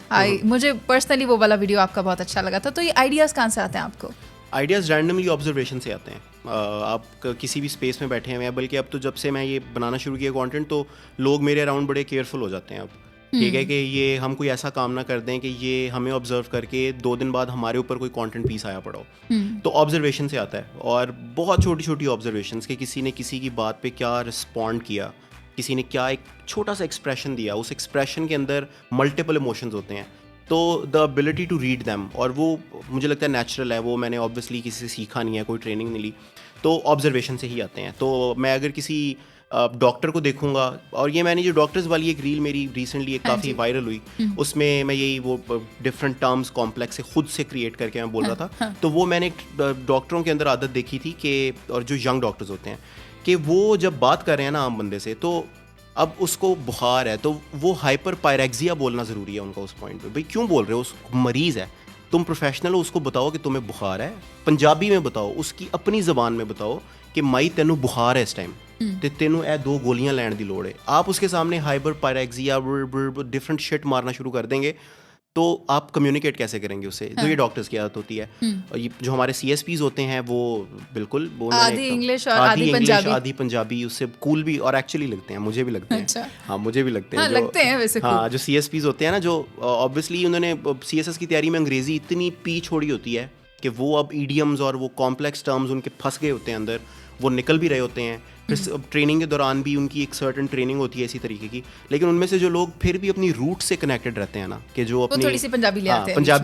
مجھے پرسنلی وہ والا ویڈیو آپ کا بہت اچھا لگا تھا. تو یہ آئیڈیاز کہاں سے آتے ہیں آپ کو؟ آئیڈیاز رینڈملی آبزرویشن سے آتے ہیں. آپ کسی بھی اسپیس میں بیٹھے ہیں, بلکہ اب تو جب سے میں یہ بنانا شروع کیا کانٹینٹ, تو لوگ میرے اراؤنڈ بڑے کیئرفل ہو جاتے ہیں اب. ٹھیک ہے, کہ یہ ہم کوئی ایسا کام نہ کر دیں کہ یہ ہمیں آبزرو کر کے 2 دن بعد ہمارے اوپر کوئی کانٹینٹ پیس آیا پڑا ہو. تو آبزرویشن سے آتا ہے, اور بہت چھوٹی آبزرویشنس, کہ کسی نے کسی کی بات پہ کیا رسپونڈ کیا, کسی نے کیا ایک چھوٹا سا ایکسپریشن دیا, اس ایکسپریشن کے اندر ملٹیپل ایموشنز ہوتے ہیں. تو the ability to read them, اور وہ مجھے لگتا ہے نیچرل ہے, وہ میں نے آبویسلی کسی سے سیکھا نہیں ہے, کوئی ٹریننگ نہیں لی, تو آبزرویشن سے ہی آتے ہیں. تو میں اگر کسی ڈاکٹر کو دیکھوں گا, اور یہ میں نے جو ڈاکٹرز والی ایک ریل میری ریسنٹلی ایک کافی وائرل ہوئی, اس میں یہی وہ ڈفرنٹ ٹرمز کمپلیکس سے خود سے کریٹ کر کے میں بول رہا تھا. تو وہ میں نے ڈاکٹروں کے اندر عادت دیکھی تھی کہ, اور جو ینگ ڈاکٹرز ہوتے ہیں, کہ وہ جب بات کر رہے ہیں نا عام بندے سے, تو اب اس کو بخار ہے تو وہ ہائپر پائریکزیا بولنا ضروری ہے ان کا اس پوائنٹ پہ. بھائی کیوں بول رہے ہو, اس مریض ہے, تم پروفیشنل ہو, اس کو بتاؤ کہ تمہیں بخار ہے, پنجابی میں بتاؤ, اس کی اپنی زبان میں بتاؤ کہ مائی تینوں بخار ہے اس ٹائم تے تینوں اے 2 گولیاں لین دی لوڑ ہے. آپ اس کے سامنے ہائپر پائریکزیا ڈفرنٹ شٹ مارنا شروع کر دیں گے تو آپ کمیونیکیٹ کیسے کریں گے اس سے؟ جو یہ ڈاکٹرس کی عادت ہوتی ہے. جو ہمارے سی ایس پیز ہوتے ہیں وہ بالکل آدھی انگلش اور آدھی پنجابی, اس سے کول بھی اور ایکچولی لگتے ہیں, مجھے بھی لگتے ہیں. ہاں مجھے بھی لگتے ہیں. ہاں جو سی ایس پیز ہوتے ہیں نا, جو آبویسلی انہوں نے سی ایس ایس کی تیاری میں انگریزی اتنی پی چھوڑی ہوتی ہے کہ وہ اب ایڈیمز اور وہ کمپلیکس ٹرمز ان کے پھنس گئے ہوتے ہیں اندر, وہ نکل بھی رہے ہوتے ہیں. پھر ٹریننگ کے دوران بھی ان کی ایک سرٹن ٹریننگ ہوتی ہے اسی طریقے کی, لیکن ان میں سے جو لوگ پھر بھی اپنی روٹ سے کنیکٹڈ رہتے ہیں نا, کہ جو اپنی تھوڑی سی پنجابی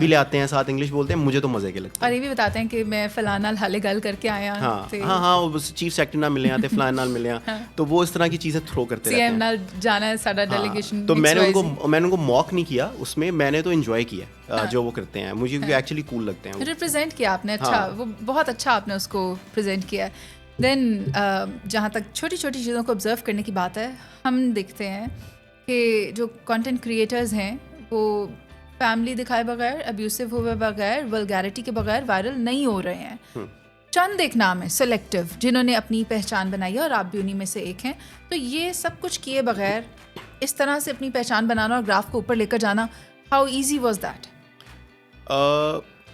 لے آتے ہیں, ساتھ انگلش بولتے ہیں, مجھے تو مزے کے لگتے ہیں. اور یہ بھی بتاتے ہیں کہ میں فلانا حالے گل کر کے آیا. ہاں چیف سیکرٹری نہ ملے ہیں, فلانا نال ملے ہیں, تو وہ اس طرح کی چیزیں تھرو کرتے رہتے ہیں. جانا ہے ساڈا ڈیلیگیشن. تو میں نے ان کو موک نہیں کیا اس میں, میں نے تو انجوائے کیا جو وہ کرتے ہیں, مجھے ایکچولی کول لگتے ہیں. ریپرزینٹ کیا آپ نے, اچھا, وہ بہت اچھا آپ نے اس کو پریزنٹ کیا. دین جہاں تک چھوٹی چھوٹی چیزوں کو آبزرو کرنے کی بات ہے, ہم دیکھتے ہیں کہ جو کانٹینٹ کریٹرز ہیں وہ فیملی دکھائے بغیر, ابیوسو ہوئے بغیر, ولگیرٹی کے بغیر وائرل نہیں ہو رہے ہیں. چند ایک نام ہے سلیکٹیو جنہوں نے اپنی پہچان بنائی ہے, اور آپ بھی انہیں میں سے ایک ہیں. تو یہ سب کچھ کیے بغیر اس طرح سے اپنی پہچان بنانا اور گراف کو اوپر لے کر جانا, ہاؤ ایزی واز دیٹ؟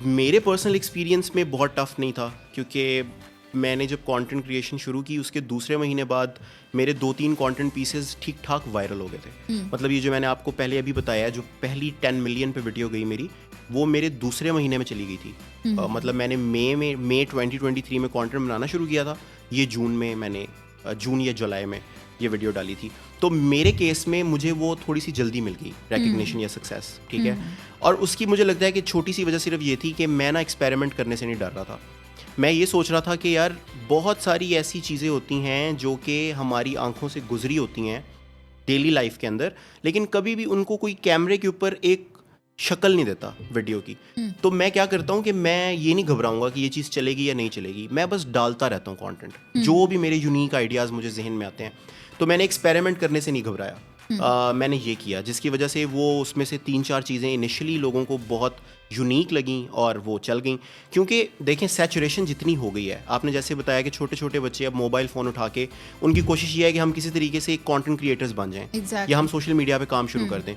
میرے پرسنل ایکسپیرینس میں بہت ٹف نہیں تھا, کیونکہ میں نے جب کانٹینٹ کریشن شروع کی اس کے دوسرے مہینے بعد میرے 2-3 کانٹینٹ پیسز ٹھیک ٹھاک وائرل ہو گئے تھے. مطلب یہ جو میں نے آپ کو پہلے ابھی بتایا, جو پہلی 10 ملین پہ ویڈیو گئی میری, وہ میرے دوسرے مہینے میں چلی گئی تھی. مطلب میں نے مئی 2023 میں کانٹینٹ بنانا شروع کیا تھا, یہ جون یا جولائی میں یہ ویڈیو ڈالی تھی. تو میرے کیس میں مجھے وہ تھوڑی سی جلدی مل گئی ریکگنیشن یا سکسیس, ٹھیک ہے. اور اس کی مجھے لگتا ہے کہ چھوٹی سی وجہ صرف یہ تھی کہ میں نا ایکسپیریمنٹ کرنے سے نہیں ڈر رہا تھا. میں یہ سوچ رہا تھا کہ یار بہت ساری ایسی چیزیں ہوتی ہیں جو کہ ہماری آنکھوں سے گزری ہوتی ہیں ڈیلی لائف کے اندر, لیکن کبھی بھی ان کو کوئی کیمرے کے اوپر ایک شکل نہیں دیتا ویڈیو کی. تو میں کیا کرتا ہوں کہ میں یہ نہیں گھبراؤں گا کہ یہ چیز چلے گی یا نہیں چلے گی, میں بس ڈالتا رہتا ہوں کانٹینٹ, جو بھی میرے یونیک آئیڈیاز مجھے ذہن میں آتے ہیں. تو میں نے ایکسپیریمنٹ کرنے سے نہیں گھبرایا, میں نے یہ کیا, جس کی وجہ سے وہ اس میں سے 3-4 چیزیں انیشلی لوگوں کو بہت یونیک لگیں اور وہ چل گئیں. کیونکہ دیکھیں سیچوریشن جتنی ہو گئی ہے, آپ نے جیسے بتایا کہ چھوٹے چھوٹے بچے اب موبائل فون اٹھا کے ان کی کوشش یہ ہے کہ ہم کسی طریقے سے کانٹینٹ کریٹرز بن جائیں یا ہم سوشل میڈیا پہ کام شروع کر دیں.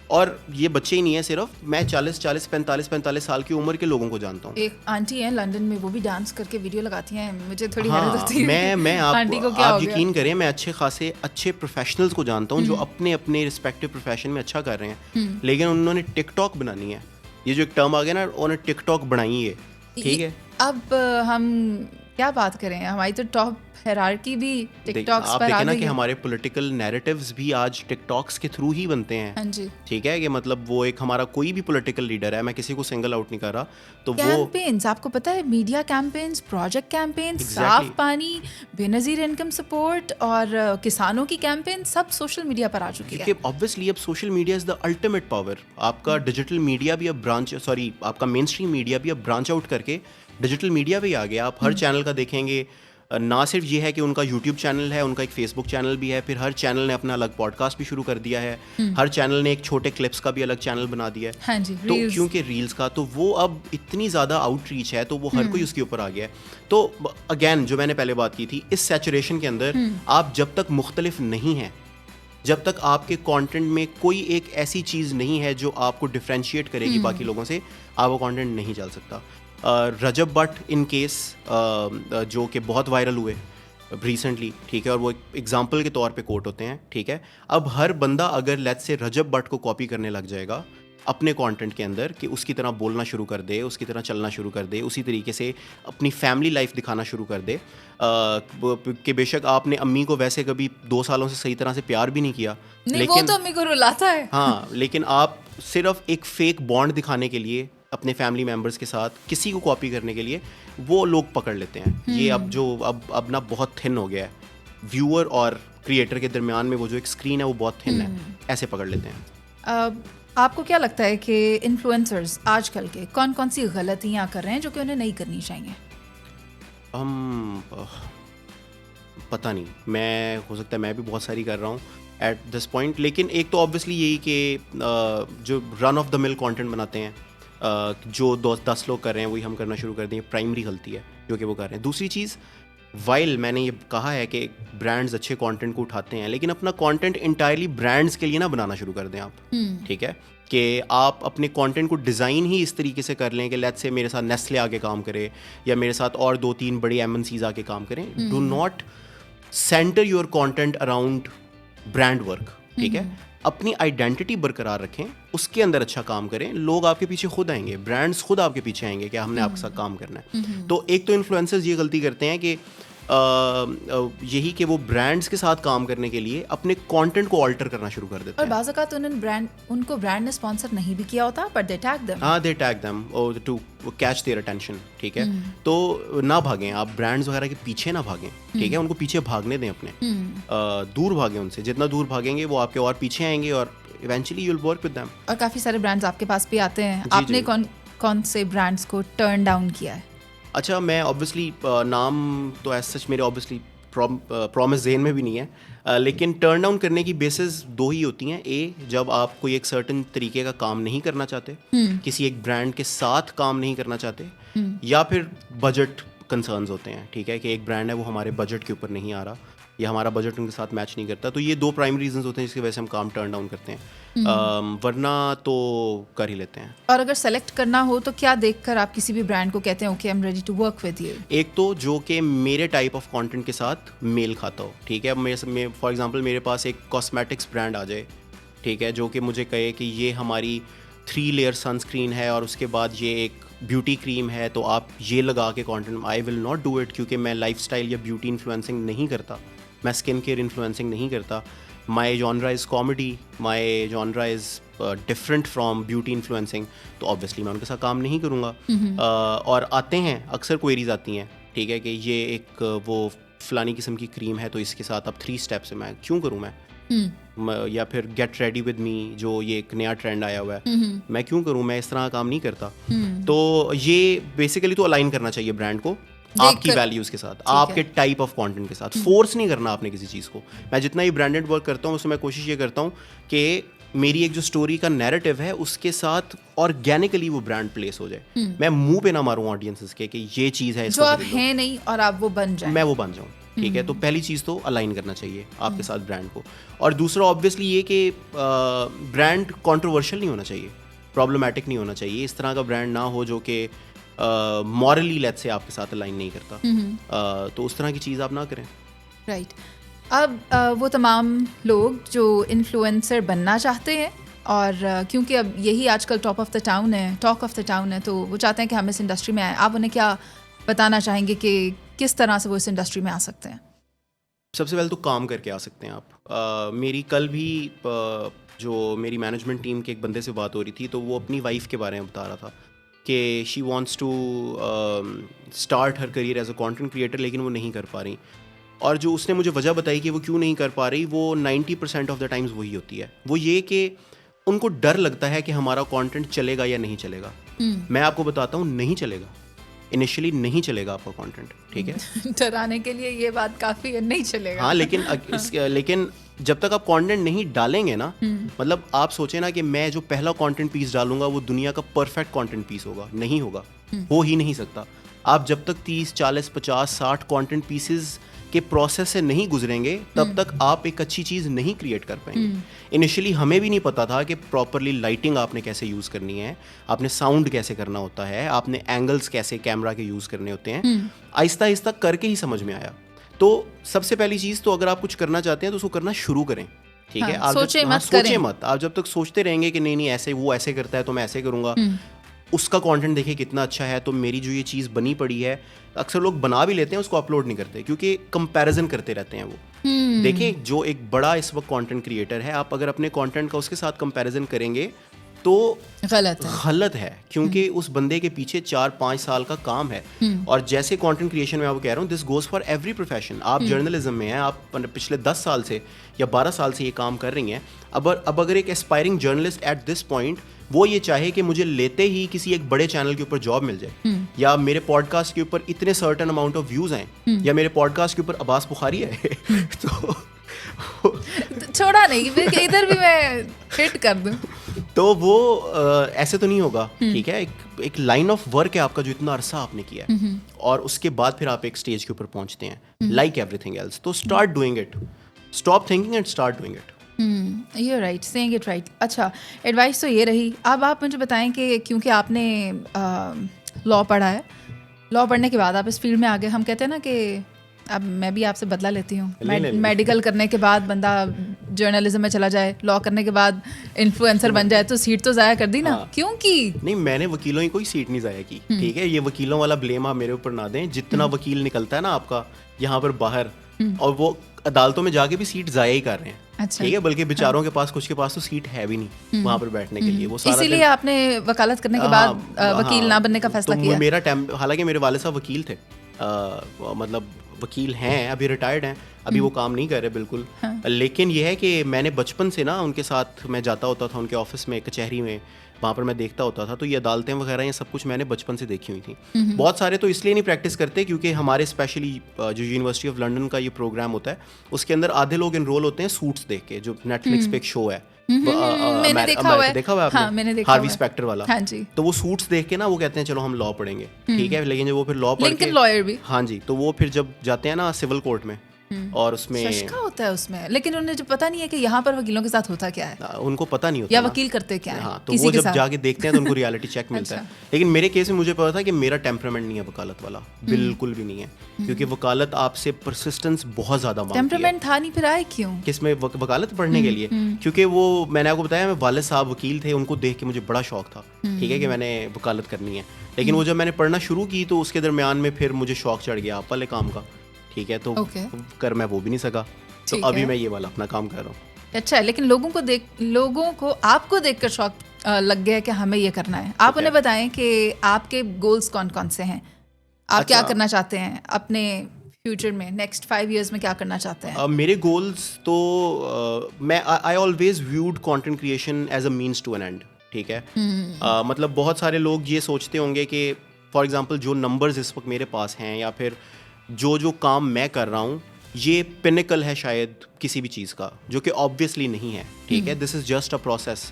اور یہ بچے ہی نہیں ہیں صرف, میں 45 سال کی عمر کے لوگوں کو جانتا ہوں. ایک آنٹی ہیں لندن میں, وہ بھی ڈانس کر کے ویڈیو لگاتی ہیں, مجھے تھوڑی حیرت ہوتی ہے. میں آپ یقین کریں, میں اچھے پروفیشنلز کو جانتا ہوں جو اپنے رسپیکٹیو پروفیشن میں اچھا کر رہے ہیں, لیکن انہوں نے ٹک ٹاک بنانی ہے. یہ جو ایک ٹرم آ گیا نا, انہوں نے ٹک ٹاک بنائی ہے, ٹھیک ہے. اب ہم کیا بات کریں, ہماری تو ٹاپ ہیرارکی بھی ٹک ٹاکس پر آ گئی ہے. آپ دیکھیں نا کہ ہمارے پولیٹیکل نیریٹیوز بھی آج ٹک ٹاکس کے تھرو ہی بنتے ہیں. ٹھیک ہے, کہ مطلب وہ ایک ہمارا کوئی بھی پولیٹیکل لیڈر ہے, میں کسی کو سنگل آؤٹ نہیں کر رہا, تو وہ کیمپینز آپ کو پتہ ہے, میڈیا کیمپینز, پروجیکٹ کیمپینز, صاف پانی, بے نظیر انکم سپورٹ اور کسانوں کی کیمپین, سب سوشل میڈیا پر آ چکی ہے. کیونکہ آبویسلی اب social media is the ultimate power. آپ کا ڈیجیٹل میڈیا بھی اب آپ کا مین اسٹریم میڈیا بھی اب برانچ آؤٹ کر کے ڈیجیٹل میڈیا پہ ہی آ گیا. آپ ہر چینل کا دیکھیں گے, نہ صرف یہ ہے کہ ان کا یوٹیوب چینل ہے, ان کا ایک فیس بک چینل بھی ہے, پھر ہر چینل نے اپنا الگ پوڈ کاسٹ بھی شروع کر دیا ہے, ہر چینل نے ایک چھوٹے کلپس کا بھی الگ چینل بنا دیا ہے. تو کیونکہ ریلز کا, تو وہ اب اتنی زیادہ آؤٹ ریچ ہے, تو وہ ہر کوئی اس کے اوپر آ گیا ہے. تو اگین جو میں نے پہلے بات کی تھی, اس سیچوریشن کے اندر آپ جب تک مختلف نہیں ہیں, جب تک آپ کے کانٹینٹ میں کوئی ایک ایسی چیز نہیں ہے جو آپ کو ڈفرینشیٹ کرے گی باقی لوگوں سے, آپ وہ کانٹینٹ نہیں چل سکتا. رجب بٹ ان کیس جو کہ بہت وائرل ہوئے ریسنٹلی, ٹھیک ہے, اور وہ ایک ایگزامپل کے طور پہ کوٹ ہوتے ہیں, ٹھیک ہے. اب ہر بندہ اگر لیٹس سے رجب بٹ کو کاپی کرنے لگ جائے گا اپنے کانٹینٹ کے اندر, کہ اس کی طرح بولنا شروع کر دے, اس کی طرح چلنا شروع کر دے, اسی طریقے سے اپنی فیملی لائف دکھانا شروع کر دے, کہ بے شک آپ نے امی کو ویسے کبھی 2 سالوں سے صحیح طرح سے پیار بھی نہیں کیا, لیکن وہ تو امی کو رلاتا ہے, ہاں, لیکن آپ صرف ایک فیک بانڈ دکھانے کے لیے اپنے فیملی ممبرس کے ساتھ کسی کو کاپی کرنے کے لیے وہ لوگ پکڑ لیتے ہیں. یہ اب نا بہت تھن ہو گیا ہے, ویور اور کریٹر کے درمیان میں وہ جو ایک اسکرین ہے وہ بہت تھن ہے, ایسے پکڑ لیتے ہیں. آپ کو کیا لگتا ہے کہ انفلوئنسرز آج کل کے کون کون سی غلطیاں کر رہے ہیں جو کہ انہیں نہیں کرنی چاہیے؟ پتہ نہیں, میں ہو سکتا ہے میں بھی بہت ساری کر رہا ہوں ایٹ دس پوائنٹ, لیکن ایک تو آبویسلی یہی کہ جو رن آف دا مل کانٹینٹ بناتے ہیں, جو 10 لوگ کر رہے ہیں وہی ہم کرنا شروع کر دیں, پرائمری غلطی ہے جو کہ وہ کر رہے ہیں. دوسری چیز, وائل میں نے یہ کہا ہے کہ برانڈز اچھے کانٹینٹ کو اٹھاتے ہیں, لیکن اپنا کانٹینٹ انٹائرلی برانڈز کے لیے نہ بنانا شروع کر دیں آپ, ٹھیک ہے, کہ آپ اپنے کانٹینٹ کو ڈیزائن ہی اس طریقے سے کر لیں کہ لیٹس سے میرے ساتھ نیسلے آ کے کام کرے یا میرے ساتھ اور 2-3 بڑی MNCs آ کے کام کریں. Do not centre your content around brand work, ٹھیک ہے, اپنی آئیڈینٹی برقرار رکھیں, اس کے اندر اچھا کام کریں, لوگ آپ کے پیچھے خود آئیں گے, برانڈس خود آپ کے پیچھے آئیں گے کہ ہم نے آپ کے ساتھ کام کرنا ہے. تو ایک تو انفلوئنسرز یہ غلطی کرتے ہیں کہ یہی کہ وہ برانڈس کے ساتھ کام کرنے کے لیے اپنے کانٹینٹ کو آلٹر کرنا شروع کر دیتے ہیں, اور بعض اوقات ان کو برانڈ نے اسپانسر نہیں بھی کیا ہوتا بٹ دے ٹیگ دیم. ہاں, they tag them to catch their attention, ٹھیک ہے. تو نہ بھاگیں آپ برانڈز وغیرہ کے پیچھے نہ بھاگیں, ٹھیک ہے, ان کو پیچھے بھاگنے دیں اپنے, دور بھاگیں ان سے, جتنا دور بھاگیں گے وہ آپ کے اور پیچھے آئیں گے اور eventually you will work with them. اور کافی سارے برانڈز آپ کے پاس بھی آتے ہیں, آپ نے کون سے برانڈز کو ٹرن ڈاؤن کیا ہے؟ اچھا, میں اوبیسلی نام تو ایز سچ میرے اوبیسلی پرومس ذہن میں بھی نہیں ہے, لیکن ٹرن ڈاؤن کرنے کی بیسز 2 ہی ہوتی ہیں. اے, جب آپ کوئی ایک سرٹن طریقے کا کام نہیں کرنا چاہتے, کسی ایک برانڈ کے ساتھ کام نہیں کرنا چاہتے, یا پھر بجٹ کنسرنز ہوتے ہیں, ٹھیک ہے, کہ ایک برانڈ ہے وہ ہمارے بجٹ کے اوپر نہیں آ رہا یا ہمارا بجٹ ان کے ساتھ میچ نہیں کرتا. تو یہ 2 پرائمری ریزنز ہوتے ہیں جس کی وجہ سے ہم کام ٹرن ڈاؤن کرتے ہیں, ورنہ تو کر ہی لیتے ہیں. اور اگر سلیکٹ کرنا ہو تو کیا دیکھ کر آپ کسی بھی برانڈ کو کہتے ہیں okay I am ready to work with you? ایک تو جو کہ میرے ٹائپ آف کانٹینٹ کے ساتھ میل کھاتا ہو, ٹھیک ہے. فار ایگزامپل میرے پاس ایک کاسمیٹکس برانڈ آ جائے, ٹھیک ہے, جو کہ مجھے کہے کہ یہ ہماری 3 لیئر سن اسکرین ہے اور اس کے بعد یہ ایک بیوٹی کریم ہے, تو آپ یہ لگا کے content, I will not do it, کیونکہ میں لائف اسٹائل یا بیوٹی انفلوئنسنگ نہیں کرتا, میں اسکن کیئر انفلوئنسنگ نہیں کرتا. My genre is comedy, my genre is different from beauty influencing, تو آبویسلی میں ان کے ساتھ کام نہیں کروں گا. اور آتے ہیں اکثر کوئریز آتی ہیں, ٹھیک ہے, کہ یہ ایک وہ فلانی قسم کی کریم ہے تو اس کے ساتھ اب 3 اسٹیپس ہیں, میں کیوں کروں میں, یا پھر گیٹ ریڈی ود می جو یہ ایک نیا ٹرینڈ آیا ہوا ہے, میں کیوں کروں, میں اس طرح کام نہیں کرتا. تو یہ بیسیکلی تو الائن کرنا چاہیے برانڈ کو آپ کی ویلیوز کے ساتھ, آپ کے ٹائپ آف کانٹینٹ کے ساتھ. فورس نہیں کرنا آپ نے کسی چیز کو. میں جتنا ہی برانڈیڈ ورک کرتا ہوں اس میں میں کوشش یہ کرتا ہوں کہ میری ایک جو اسٹوری کا نیریٹو ہے اس کے ساتھ آرگینکلی وہ برانڈ پلیس ہو جائے. میں منہ پہ نہ ماروں آڈینسز کے کہ یہ چیز ہے جو آپ ہیں نہیں اور آپ وہ بن جائیں, میں وہ بن جاؤں, ٹھیک ہے. تو پہلی چیز تو الائن کرنا چاہیے آپ کے ساتھ برانڈ کو. اور دوسرا آبویسلی یہ کہ برانڈ کانٹروورشل نہیں ہونا چاہیے, پرابلمٹک نہیں ہونا چاہیے. اس طرح کا برانڈ نہ ہو جو کہ مورلی لیٹ سے آپ کے ساتھ الائن نہیں کرتا, تو اس طرح کی چیز آپ نہ کریں. رائٹ. اب وہ تمام لوگ جو انفلوئنسر بننا چاہتے ہیں, اور کیونکہ اب یہی آج کل ٹاک آف دا ٹاؤن ہے, تو وہ چاہتے ہیں کہ ہم اس انڈسٹری میں آئیں, آپ انہیں کیا بتانا چاہیں گے کہ کس طرح سے وہ اس انڈسٹری میں آ سکتے ہیں؟ سب سے پہلے تو کام کر کے آ سکتے ہیں آپ. میری کل بھی جو میری مینجمنٹ ٹیم کے ایک بندے سے بات ہو رہی تھی, تو وہ اپنی وائف کے بارے میں بتا رہا تھا کہ she wants to start her career as a content creator, لیکن وہ نہیں کر پا رہی. اور جو اس نے مجھے وجہ بتائی کہ وہ کیوں نہیں کر پا رہی, وہ 90% آف دا ٹائمز وہی ہوتی ہے. وہ یہ کہ ان کو ڈر لگتا ہے کہ ہمارا کانٹینٹ چلے گا یا نہیں چلے گا. میں آپ کو بتاتا ہوں نہیں چلے گا, انیشلی نہیں چلے گا آپ کا کانٹینٹ, ٹھیک ہے. ڈرانے کے لیے یہ بات کافی ہے, نہیں چلے گا. ہاں, لیکن جب تک آپ کانٹینٹ نہیں ڈالیں گے نا, مطلب آپ سوچیں نا کہ میں جو پہلا کانٹینٹ پیس ڈالوں گا وہ دنیا کا پرفیکٹ کانٹینٹ پیس ہوگا, نہیں ہوگا, ہو ہی نہیں سکتا. آپ جب تک 30, 40, 50, 60 کانٹینٹ پیسز کے پروسیس سے نہیں گزریں گے تب تک آپ ایک اچھی چیز نہیں کریٹ کر پائیں گے. انیشلی ہمیں بھی نہیں پتا تھا کہ پراپرلی لائٹنگ آپ نے کیسے یوز کرنی ہے, آپ نے ساؤنڈ کیسے کرنا ہوتا ہے, آپ نے اینگلس کیسے کیمرہ کے یوز کرنے ہوتے ہیں. آہستہ آہستہ کر کے ہی سمجھ میں آیا. تو سب سے پہلی چیز تو اگر آپ کچھ کرنا چاہتے ہیں تو اس کو کرنا شروع کریں, ٹھیک ہے. آپ سوچیں مت, آپ جب تک سوچتے رہیں گے کہ نہیں ایسے وہ ایسے کرتا ہے تو میں ایسے کروں گا, اس کا کانٹینٹ دیکھیں کتنا اچھا ہے, تو میری جو یہ چیز بنی پڑی ہے, اکثر لوگ بنا بھی لیتے ہیں اس کو اپلوڈ نہیں کرتے کیونکہ کمپیریزن کرتے رہتے ہیں. وہ دیکھیں جو ایک بڑا اس وقت کانٹینٹ کریٹر ہے, آپ اگر اپنے کانٹینٹ کا اس کے ساتھ کمپیریزن کریں گے تو غلط ہے, کیونکہ اس بندے کے پیچھے 4-5 سال کا کام ہے. اور جیسے کانٹینٹ کریشن میں آپ کو کہہ رہا ہوں, this goes for every profession. آپ جرنلزم میں ہیں, آپ پچھلے 10 سال سے یا 12 سال سے یہ کام کر رہی ہیں. اب اگر ایک aspiring journalist at this point وہ یہ چاہے کہ مجھے لیتے ہی کسی ایک بڑے چینل کے اوپر جاب مل جائے, یا میرے پوڈ کاسٹ کے اوپر اتنے سرٹن اماؤنٹ آف ویوز آئیں, یا میرے پوڈ کاسٹ کے اوپر عباس بخاری ہے, تو چھوڑا نہیں ادھر بھی میں ہٹ کر دوں. تو وہ ایسے تو نہیں ہوگا, ٹھیک ہے, ایک لائن آف ورک ہے آپ کا جو اتنا عرصہ آپ نے کیا ہے, اور اس کے بعد پھر آپ ایک اسٹیج کے اوپر پہنچتے ہیں, لائک ایوری تھنگ ایلس. تو start doing it, stop thinking and start doing it. You right, seeing it right. اچھا, ایڈوائس تو یہ رہی. اب آپ مجھے بتائیں کہ کیونکہ آپ نے لاء پڑھا ہے, لاء پڑھنے کے بعد آپ اس فیلڈ میں آگے, ہم کہتے ہیں نا کہ اب میں بھی آپ سے بدلہ لیتی ہوں, میڈیکل کرنے کے بعد بندہ جرنلزم میں چلا جائے, لاء کرنے کے بعد انفلوئنسر بن جائے, تو سیٹ تو ضائع کر دی نا. کیوں کی؟ نہیں, میں نے وکیلوں کی کوئی سیٹ نہیں ضائع کی, ٹھیک ہے, یہ وکیلوں والا بلیم آپ میرے اوپر نہ دیں. جتنا وکیل نکلتا ہے نا آپ کا یہاں پر باہر, اور وہ عدالتوں میں جا کے بھی سیٹ ضائع ہی کر رہے ہیں, ٹھیک ہے, بلکہ بیچاروں کے پاس, کچھ کے پاس تو سیٹ ہے بھی نہیں وہاں پر بیٹھنے کے لیے. وہ اسی لیے آپ نے وکالت کرنے کے بعد وکیل نہ بننے کا فیصلہ کیا. میرا حالانکہ میرے والد صاحب وکیل تھے, مطلب وکیل ہیں, ابھی ریٹائرڈ ہیں, ابھی وہ کام نہیں کر رہے بالکل, لیکن یہ ہے کہ میں نے بچپن سے نا ان کے ساتھ میں جاتا ہوتا تھا, ان کے آفس میں, کچہری میں, وہاں پر میں دیکھتا ہوتا تھا. تو یہ عدالتیں وغیرہ یہ سب کچھ میں نے بچپن سے دیکھی ہوئی تھیں. بہت سارے تو اس لیے نہیں پریکٹس کرتے کیونکہ ہمارے اسپیشلی جو یونیورسٹی آف لنڈن کا یہ پروگرام ہوتا ہے, اس کے اندر آدھے لوگ انرول ہوتے ہیں سوٹس دیکھ کے, جو نیٹ فلکس پہ ایک شو ہے, دیکھا ہوا آپ نے, ہاروی اسپیکٹر والا. تو وہ سوٹس دیکھ کے نا وہ کہتے ہیں چلو ہم لاء پڑھیں گے, ٹھیک ہے, لیکن جب وہ پھر لاء پڑھ کے, ہاں جی, تو وہ پھر جب جاتے ہیں نا سول کورٹ میں, اور اس میں ششکا ہوتا ہے اس میں, لیکن انہیں جو پتہ نہیں ہے کہ یہاں پر وکیلوں کے ساتھ ہوتا کیا ہے, ان کو پتہ نہیں ہوتا یا وکیل کرتے کیا ہیں, تو وہ جب جا کے دیکھتے ہیں تو ان کو ریالٹی چیک ملتا ہے. لیکن میرے کیس میں مجھے پتا تھا کہ میرا ٹیمپرامنٹ نہیں ہے وکالت والا, بالکل بھی نہیں ہے, کیونکہ وکالت آپ سے پرسسٹنس بہت زیادہ مانگتی ہے. ٹیمپرامنٹ تھا نہیں, پھر آئے کیوں کس میں وکالت پڑھنے کے لیے؟ کیونکہ وہ میں نے آپ کو بتایا, میں والد صاحب وکیل تھے, ان کو دیکھ کے مجھے بڑا شوق تھا, ٹھیک ہے, کہ میں نے وکالت کرنی ہے. لیکن وہ جب میں نے پڑھنا شروع کی تو اس کے درمیان میں پھر مجھے شوق چڑھ گیا آپ والے کام کا, ٹھیک ہے, تو کر میں وہ بھی نہیں سکا, تو ابھی میں یہ والا اپنا کام کر رہا ہوں. اچھا, لیکن لوگوں کو آپ کو دیکھ کر شوق لگ گیا کہ ہمیں یہ کرنا ہے. آپ انہیں بتائیں کہ آپ کے گولز کون کون سے ہیں, آپ کیا کرنا چاہتے ہیں اپنے فیوچر میں, نیکسٹ 5 ایئرس میں کیا کرنا چاہتے ہیں؟ میرے گولز تو میں I always viewed content creation as a means to an end, ٹھیک ہے. مطلب بہت سارے لوگ یہ سوچتے ہوں گے کہ فار ایگزامپل جو نمبرز اس وقت میرے پاس ہیں, یا پھر جو کام میں کر رہا ہوں, یہ پینیکل ہے شاید کسی بھی چیز کا, جو کہ آبویسلی نہیں ہے, ٹھیک ہے. دس از جسٹ اے پروسیس.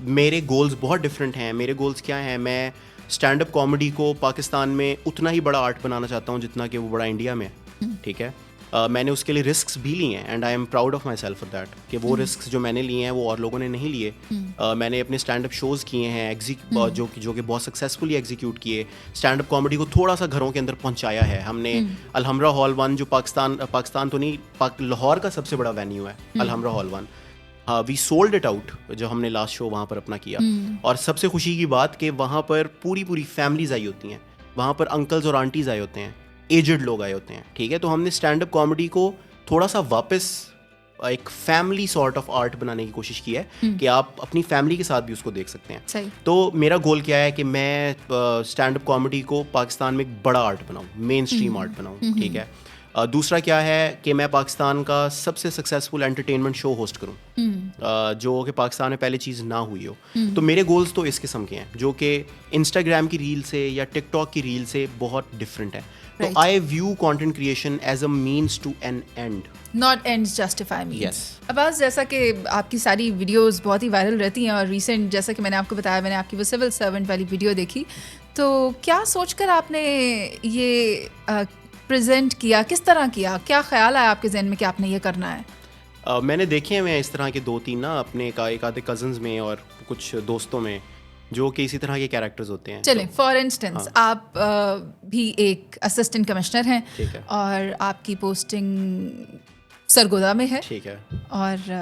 میرے گولز بہت ڈفرینٹ ہیں. میرے گولز کیا ہیں؟ میں اسٹینڈ اپ کامیڈی کو پاکستان میں اتنا ہی بڑا آرٹ بنانا چاہتا ہوں جتنا کہ وہ بڑا انڈیا میں, ٹھیک ہے. میں نے اس کے لیے رسکس بھی لیے ہیں, and I am proud of my self for that, کہ وہ رسکس جو میں نے لیے ہیں وہ اور لوگوں نے نہیں لیے. میں نے اپنے اسٹینڈ اپ شوز کیے ہیں جو کہ بہت سکسیزفلی ایگزیکیوٹ کیے. اسٹینڈ اپ کامیڈی کو تھوڑا سا گھروں کے اندر پہنچایا ہے ہم نے. الحمرہ ہال 1 جو پاکستان تو نہیں, لاہور کا سب سے بڑا وینیو ہے Alhamra hall 1, we sold it out جو ہم نے لاسٹ شو وہاں پر اپنا کیا. اور سب سے خوشی کی بات کہ وہاں پر پوری فیملیز آئی ہوتی ہیں, وہاں پر انکلز اور آنٹیز آئے ہوتے ہیں, ایجڈ لوگ آئے ہوتے ہیں, ٹھیک ہے. تو ہم نے اسٹینڈ اپ کامیڈی کو تھوڑا سا واپس ایک فیملی سارٹ آف آرٹ بنانے کی کوشش کی ہے, کہ آپ اپنی فیملی کے ساتھ بھی اس کو دیکھ سکتے ہیں. تو میرا گول کیا ہے کہ میں اسٹینڈ اپ کامیڈی کو پاکستان میں ایک بڑا آرٹ بناؤں, مین اسٹریم آرٹ بناؤں, ٹھیک ہے. دوسرا کیا ہے کہ میں پاکستان کا سب سے سکسیزفل انٹرٹینمنٹ شو ہوسٹ کروں, جو کہ پاکستان میں پہلے چیز نہ ہوئی ہو. تو میرے گولز تو اس قسم کے ہیں جو کہ انسٹاگرام کی ریل سے یا ٹک ٹاک کی ریل سے بہت ڈفرینٹ ہے. تو I view content creation as a means to an end, not ends justify means. Abbas, جیسا کہ آپ کی ساری ویڈیوز بہت ہی وائرل رہتی ہیں, اور ریسنٹ جیسا کہ میں نے آپ کو بتایا, میں نے آپ کی وہ سول سرونٹ والی ویڈیو دیکھی, تو کیا سوچ کر آپ نے یہ پریزنٹ کیا, کس طرح کیا, کیا خیال آیا آپ کے ذہن میں کہ آپ نے یہ کرنا ہے؟ میں نے دیکھے ہیں اس طرح کے 2-3 نا اپنے ایک آدھے کزنز میں اور کچھ دوستوں میں جو کہ اسی طرح کے کیریکٹرز ہوتے ہیں. چلیں, فار انسٹنس آپ بھی ایک اسسٹنٹ کمشنر ہیں, اور آپ کی پوسٹنگ سرگودا میں ہے, ٹھیک ہے. اور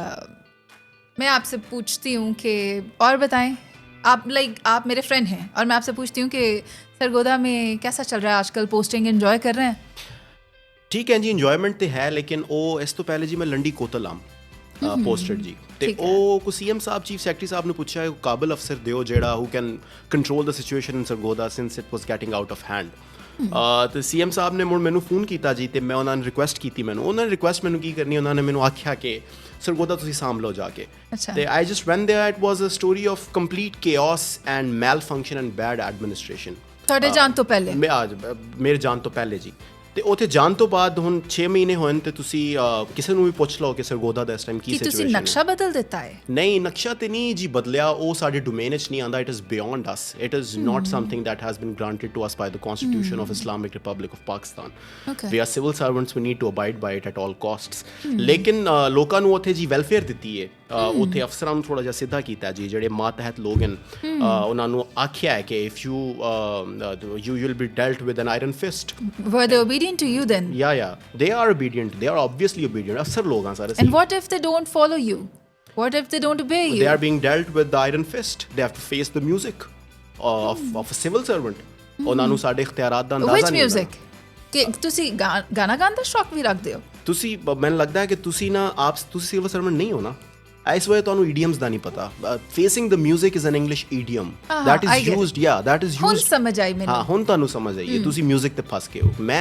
میں آپ سے پوچھتی ہوں کہ اور بتائیں, آپ میرے فرینڈ ہیں, اور میں آپ سے پوچھتی ہوں کہ سرگودا میں کیسا چل رہا ہے آج کل, پوسٹنگ انجوائے کر رہے ہیں؟ ٹھیک ہے جی, انجوائمنٹ تو ہے, لیکن اس تو پہلے جی میں لنڈی کوتل آم پوسٹڈ جی, تے او کو سی ایم صاحب چیف سیکرٹری صاحب نے پوچھا ہے قابل افسر دیو جیڑا who can control the situation in Sargodha since it was getting out of hand. تو سی ایم صاحب نے مینوں فون کیتا جی, تے میں انہوں نے ریکویسٹ کیتی, انہوں نے ریکویسٹ مینوں کی کرنی, انہوں نے مینوں آکھیا کہ سرگودا تسی سانبھ لو جا کے. تے I just went there, it was a story of complete chaos and malfunction and bad administration. تھوڑے جان تو پہلے میرے جان تو پہلے جی. ਤੇ ਉੱਥੇ ਜਾਣ ਤੋਂ ਬਾਅਦ ਹੁਣ 6 ਮਹੀਨੇ ਹੋਏ ਤੇ ਤੁਸੀਂ ਕਿਸੇ ਨੂੰ ਵੀ ਪੁੱਛ ਲਓ ਕਿ ਸਰਗੋਦਾ ਦਾ ਇਸ ਟਾਈਮ ਕੀ ਕਿ ਸਿਚੁਏਸ਼ਨ ਤੁਸੀਂ ਹੈ। ਨਕਸ਼ਾ ਬਦਲ ਦਿੱਤਾ ਹੈ? ਨਹੀਂ, ਨਕਸ਼ਾ ਤੇ ਨਹੀਂ ਜੀ ਬਦਲਿਆ, ਉਹ ਸਾਡੇ ਡੋਮੇਨ 'ਚ ਨਹੀਂ ਆਉਂਦਾ। It is beyond us, it is not something that has been granted to us by the constitution of Islamic Republic of Pakistan. Okay. We are civil servants, we need to abide by it at all costs. ਲੇਕਿਨ ਲੋਕਾਂ ਨੂੰ ਉੱਥੇ ਜੀ welfare ਦਿੱਤੀ ਹੈ, ਉੱਥੇ ਅਫਸਰਾਂ ਨੂੰ ਥੋੜਾ ਜਿਹਾ ਸਿੱਧਾ ਕੀਤਾ ਜੀ, ਜਿਹੜੇ ਮਾਤਹਿਤ ਲੋਕ ਹਨ ਉਹਨਾਂ ਨੂੰ ਆਖਿਆ ਹੈ ਕਿ if you will be dealt with an iron fist. Were they obedient to you then? Yeah, they are obedient, they are obviously obedient, ਅਫਸਰ ਲੋਕ ਆ ਸਾਰੇ। And what if they don't follow you? What if they don't obey you? They are being dealt with the iron fist. They have to face the music of a civil servant. ਉਹਨਾਂ ਨੂੰ ਸਾਡੇ ਇਖਤਿਆਰਾਤ ਦਾ ਅੰਦਾਜ਼ਾ Which ਨਹੀਂ music? ਕਿ ਤੁਸੀਂ ਗਾਣਾ ਗਾਉਣ ਦਾ ਸ਼ੌਕ ਵੀ ਰੱਖਦੇ ਹੋ? ਤੁਸੀਂ ਮੈਨੂੰ ਲੱਗਦਾ ਹੈ ਕਿ ਤੁਸੀਂ ਤੁਸੀਂ ਸਿਵਲ ਸਰਵੈਂਟ ਨਹੀਂ ਹੋ ਨਾ, ਇਸ ਵਜ੍ਹਾ ਤੁਹਾਨੂੰ ਈਡੀਅਮਸ ਦਾ ਨਹੀਂ ਪਤਾ। Facing the music is an English idiom that is used, that is ਹੁਣ used। ਸਮਝ ਆਈ ਮੈਨੂੰ। ਹਾਂ, ਹੁਣ ਤੁਹਾਨੂੰ ਸਮਝ ਆਈ ਹੈ, ਤੁਸੀਂ ਮਿਊਜ਼ਿਕ ਤੇ ਫਸ ਗਏ ਹੋ। ਮੈਂ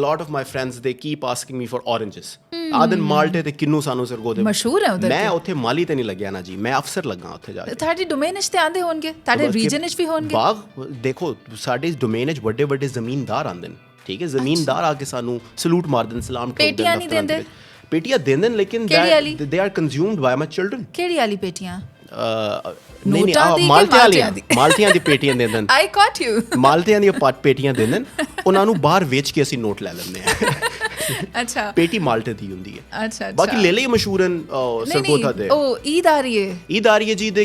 a lot of my friends they keep asking me for oranges। ਆਦਨ ਮਾਲਟੇ ਤੇ ਕਿੰਨੂ ਸਾਨੂੰ ਸਰਗੋਦੇ ਮਸ਼ਹੂਰ ਹੈ ਉਧਰ। ਮੈਂ ਉੱਥੇ ਮਾਲੀ ਤੇ ਨਹੀਂ ਲੱਗਿਆ ਨਾ ਜੀ, ਮੈਂ ਅਫਸਰ ਲੱਗਾ ਉੱਥੇ ਜਾ ਕੇ। ਤੁਹਾਡੀ ਡੋਮੇਨ ਵਿੱਚ ਤੇ ਆਂਦੇ ਹੋਣਗੇ, ਤੁਹਾਡੇ ਰੀਜਨ ਵਿੱਚ ਵੀ ਹੋਣਗੇ। ਬਾਗ ਦੇਖੋ, ਸਾਡੇ ਡੋਮੇਨ ਵਿੱਚ ਵੱਡੇ ਵੱਡੇ ਜ਼ਮੀਨਦਾਰ ਆਉਂਦੇ ਨੇ, ਠੀਕ ਹੈ, ਜ਼ਮੀਨਦਾਰ ਆ ਕੇ ਸਾਨੂੰ ਸਲੂਟ ਮਾਰਦੇ ਨੇ, ਸਲਾਮ ਠੋਕਦੇ ਨੇ। ਪੇਟੀਆਂ ਨਹੀਂ ਦਿੰਦੇ? ਪੇਟੀਆਂ ਦਿੰਦੇ ਨੇ, ਲੇਕਿਨ they are consumed by my children. ਕਿਹੜੀ ਵਾਲੀ ਪੇਟੀਆਂ? ਨਹੀਂ ਨਹੀਂ, ਮਾਲਟਿਆਂ ਦੀ ਪੇਟੀਆਂ ਦਿੰਦੇ ਨੇ। ਆਈ ਕਾਟ ਯੂ। ਮਾਲਟਿਆਂ ਦੀਆਂ ਪੇਟੀਆਂ ਦਿੰਦੇ ਨੇ, ਉਹਨਾਂ ਨੂੰ ਬਾਹਰ ਵੇਚ ਕੇ ਅਸੀਂ ਨੋਟ ਲੈ ਲੈਂਦੇ ਹਾਂ। ਅੱਛਾ, ਪੇਟੀ ਮਾਲਟੇ ਦੀ ਹੁੰਦੀ ਹੈ। ਅੱਛਾ, ਬਾਕੀ ਲੈ ਲਈ ਮਸ਼ਹੂਰ ਹਨ ਸਰਗੋਦਾ ਦੇ। ਉਹ ਈਦ ਆ ਰਹੀ ਹੈ। ਈਦ ਆ ਰਹੀ ਹੈ ਜੀ, ਦੇ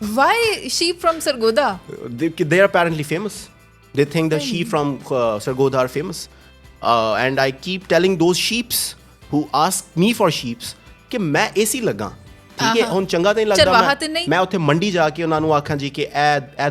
Why sheep from Sargodha? They are apparently famous. They think the sheep from Sargodha are famous. And I keep telling those sheeps who ask me for sheeps ਕਿ ਮੈਂ ਏਸੀ ਲੱਗਾ, ਠੀਕ ਹੈ, ਹੁਣ ਚੰਗਾ ਤਾਂ ਨਹੀਂ ਲੱਗਦਾ। ਮੈਂ ਉੱਥੇ ਮੰਡੀ ਜਾ ਕੇ ਉਹਨਾਂ ਨੂੰ ਆਖਾਂ ਜੀ ਕਿ ਇਹ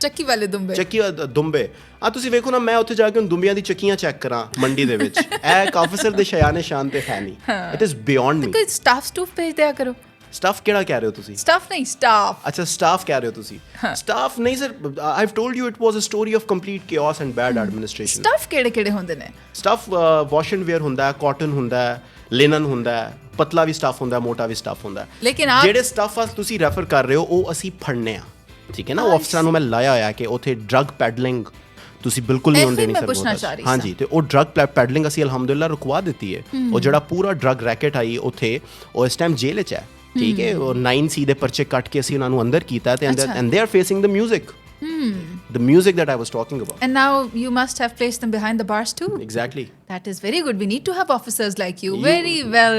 ਚੱਕੀ ਵਾਲੇ ਦੁੰਬੇ। ਚੱਕੀ ਦੁੰਬੇ ਆ, ਤੁਸੀਂ ਵੇਖੋ ਨਾ, ਮੈਂ ਉੱਥੇ ਜਾ ਕੇ ਹੁਣ ਦੁੰਬਿਆਂ ਦੀ ਚੱਕੀਆਂ ਚੈੱਕ ਕਰਾਂ ਮੰਡੀ ਦੇ ਵਿੱਚ, ਇਹ ਇੱਕ ਆਫੀਸਰ ਦੇ ਸ਼ਾਨ ਸ਼ਾਨ ਤੇ ਹੈ ਨਹੀਂ। ਇਟ ਇਜ਼ ਬਿਯੋਂਡ ਮੀ। ਕੋਈ ਸਟਾਫ ਭੇਜ ਦਿਆ ਕਰੋ। ਸਟਾਫ ਕਿਹੜਾ ਕਹਿ ਰਹੇ ਹੋ ਤੁਸੀਂ? ਸਟਾਫ ਨਹੀਂ, ਸਟਾਫ। ਅੱਛਾ, ਸਟਾਫ ਕਹਿ ਰਹੇ ਹੋ ਤੁਸੀਂ। ਸਟਾਫ ਨਹੀਂ sir, I have told you it was a story of complete chaos and bad administration. Staff ਕਿਹੜੇ ਕਿਹੜੇ ਹੁੰਦੇ ਨੇ? ਸਟਾਫ ਵਾਸ਼ ਐਂਡ ਵੇਅਰ ਹੁੰਦਾ ਹੈ, ਕਾਟਨ ਹੁੰਦਾ ਹੈ, ਲਿਨਨ ਹੁੰਦਾ ਹੈ, ਪਤਲਾ ਵੀ ਸਟਾਫ ਹੁੰਦਾ ਹੈ, ਮੋਟਾ ਵੀ ਸਟਾਫ ਹੁੰਦਾ ਹੈ। ਲੇਕਿਨ ਜਿਹੜੇ ਸਟਾਫ ਤੁਸੀਂ ਰੈਫਰ ਕਰ ਰਹੇ ਹੋ ਉਹ ਅਸੀਂ ਫੜਨੇ ਆ, ਠੀਕ ਹੈ ਨਾ। ਉਹ ਅਫਸਰਾਂ ਨੂੰ ਮੈਂ ਲਾਇਆ ਹੋਇਆ ਕਿ ਉੱਥੇ ਡਰੱਗ ਪੈਡਲਿੰਗ ਤੁਸੀਂ ਬਿਲਕੁਲ ਨਹੀਂ ਹੁੰਦੇ ਨਹੀਂ ਸਰ। ਹਾਂਜੀ, ਤੇ ਉਹ ਡਰੱਗ ਪੈਡਲਿੰਗ ਅਸੀਂ ਅਲਹਮਦੁਲਿਲਾ ਰੁਕਵਾ ਦਿੱਤੀ ਹੈ। ਉਹ ਜਿਹੜਾ ਪੂਰਾ ਡਰੱਗ ਰੈਕਟ ਆਈ ਉੱਥੇ, ਉਹ ਇਸ ਟਾਈਮ ਜੇਲ੍ਹ 'ਚ ਹੈ, ਠੀਕ ਹੈ। ਉਹ 9C ਦੇ ਪਰਚੇ ਕੱਟ ਕੇ ਅਸੀਂ ਉਹਨਾਂ ਨੂੰ ਅੰਦਰ ਕੀਤਾ ਤੇ and they are facing the music, the music that I was talking about. And now you must have placed them behind the bars too. Exactly. That is very good. We need to have officers like you. Very well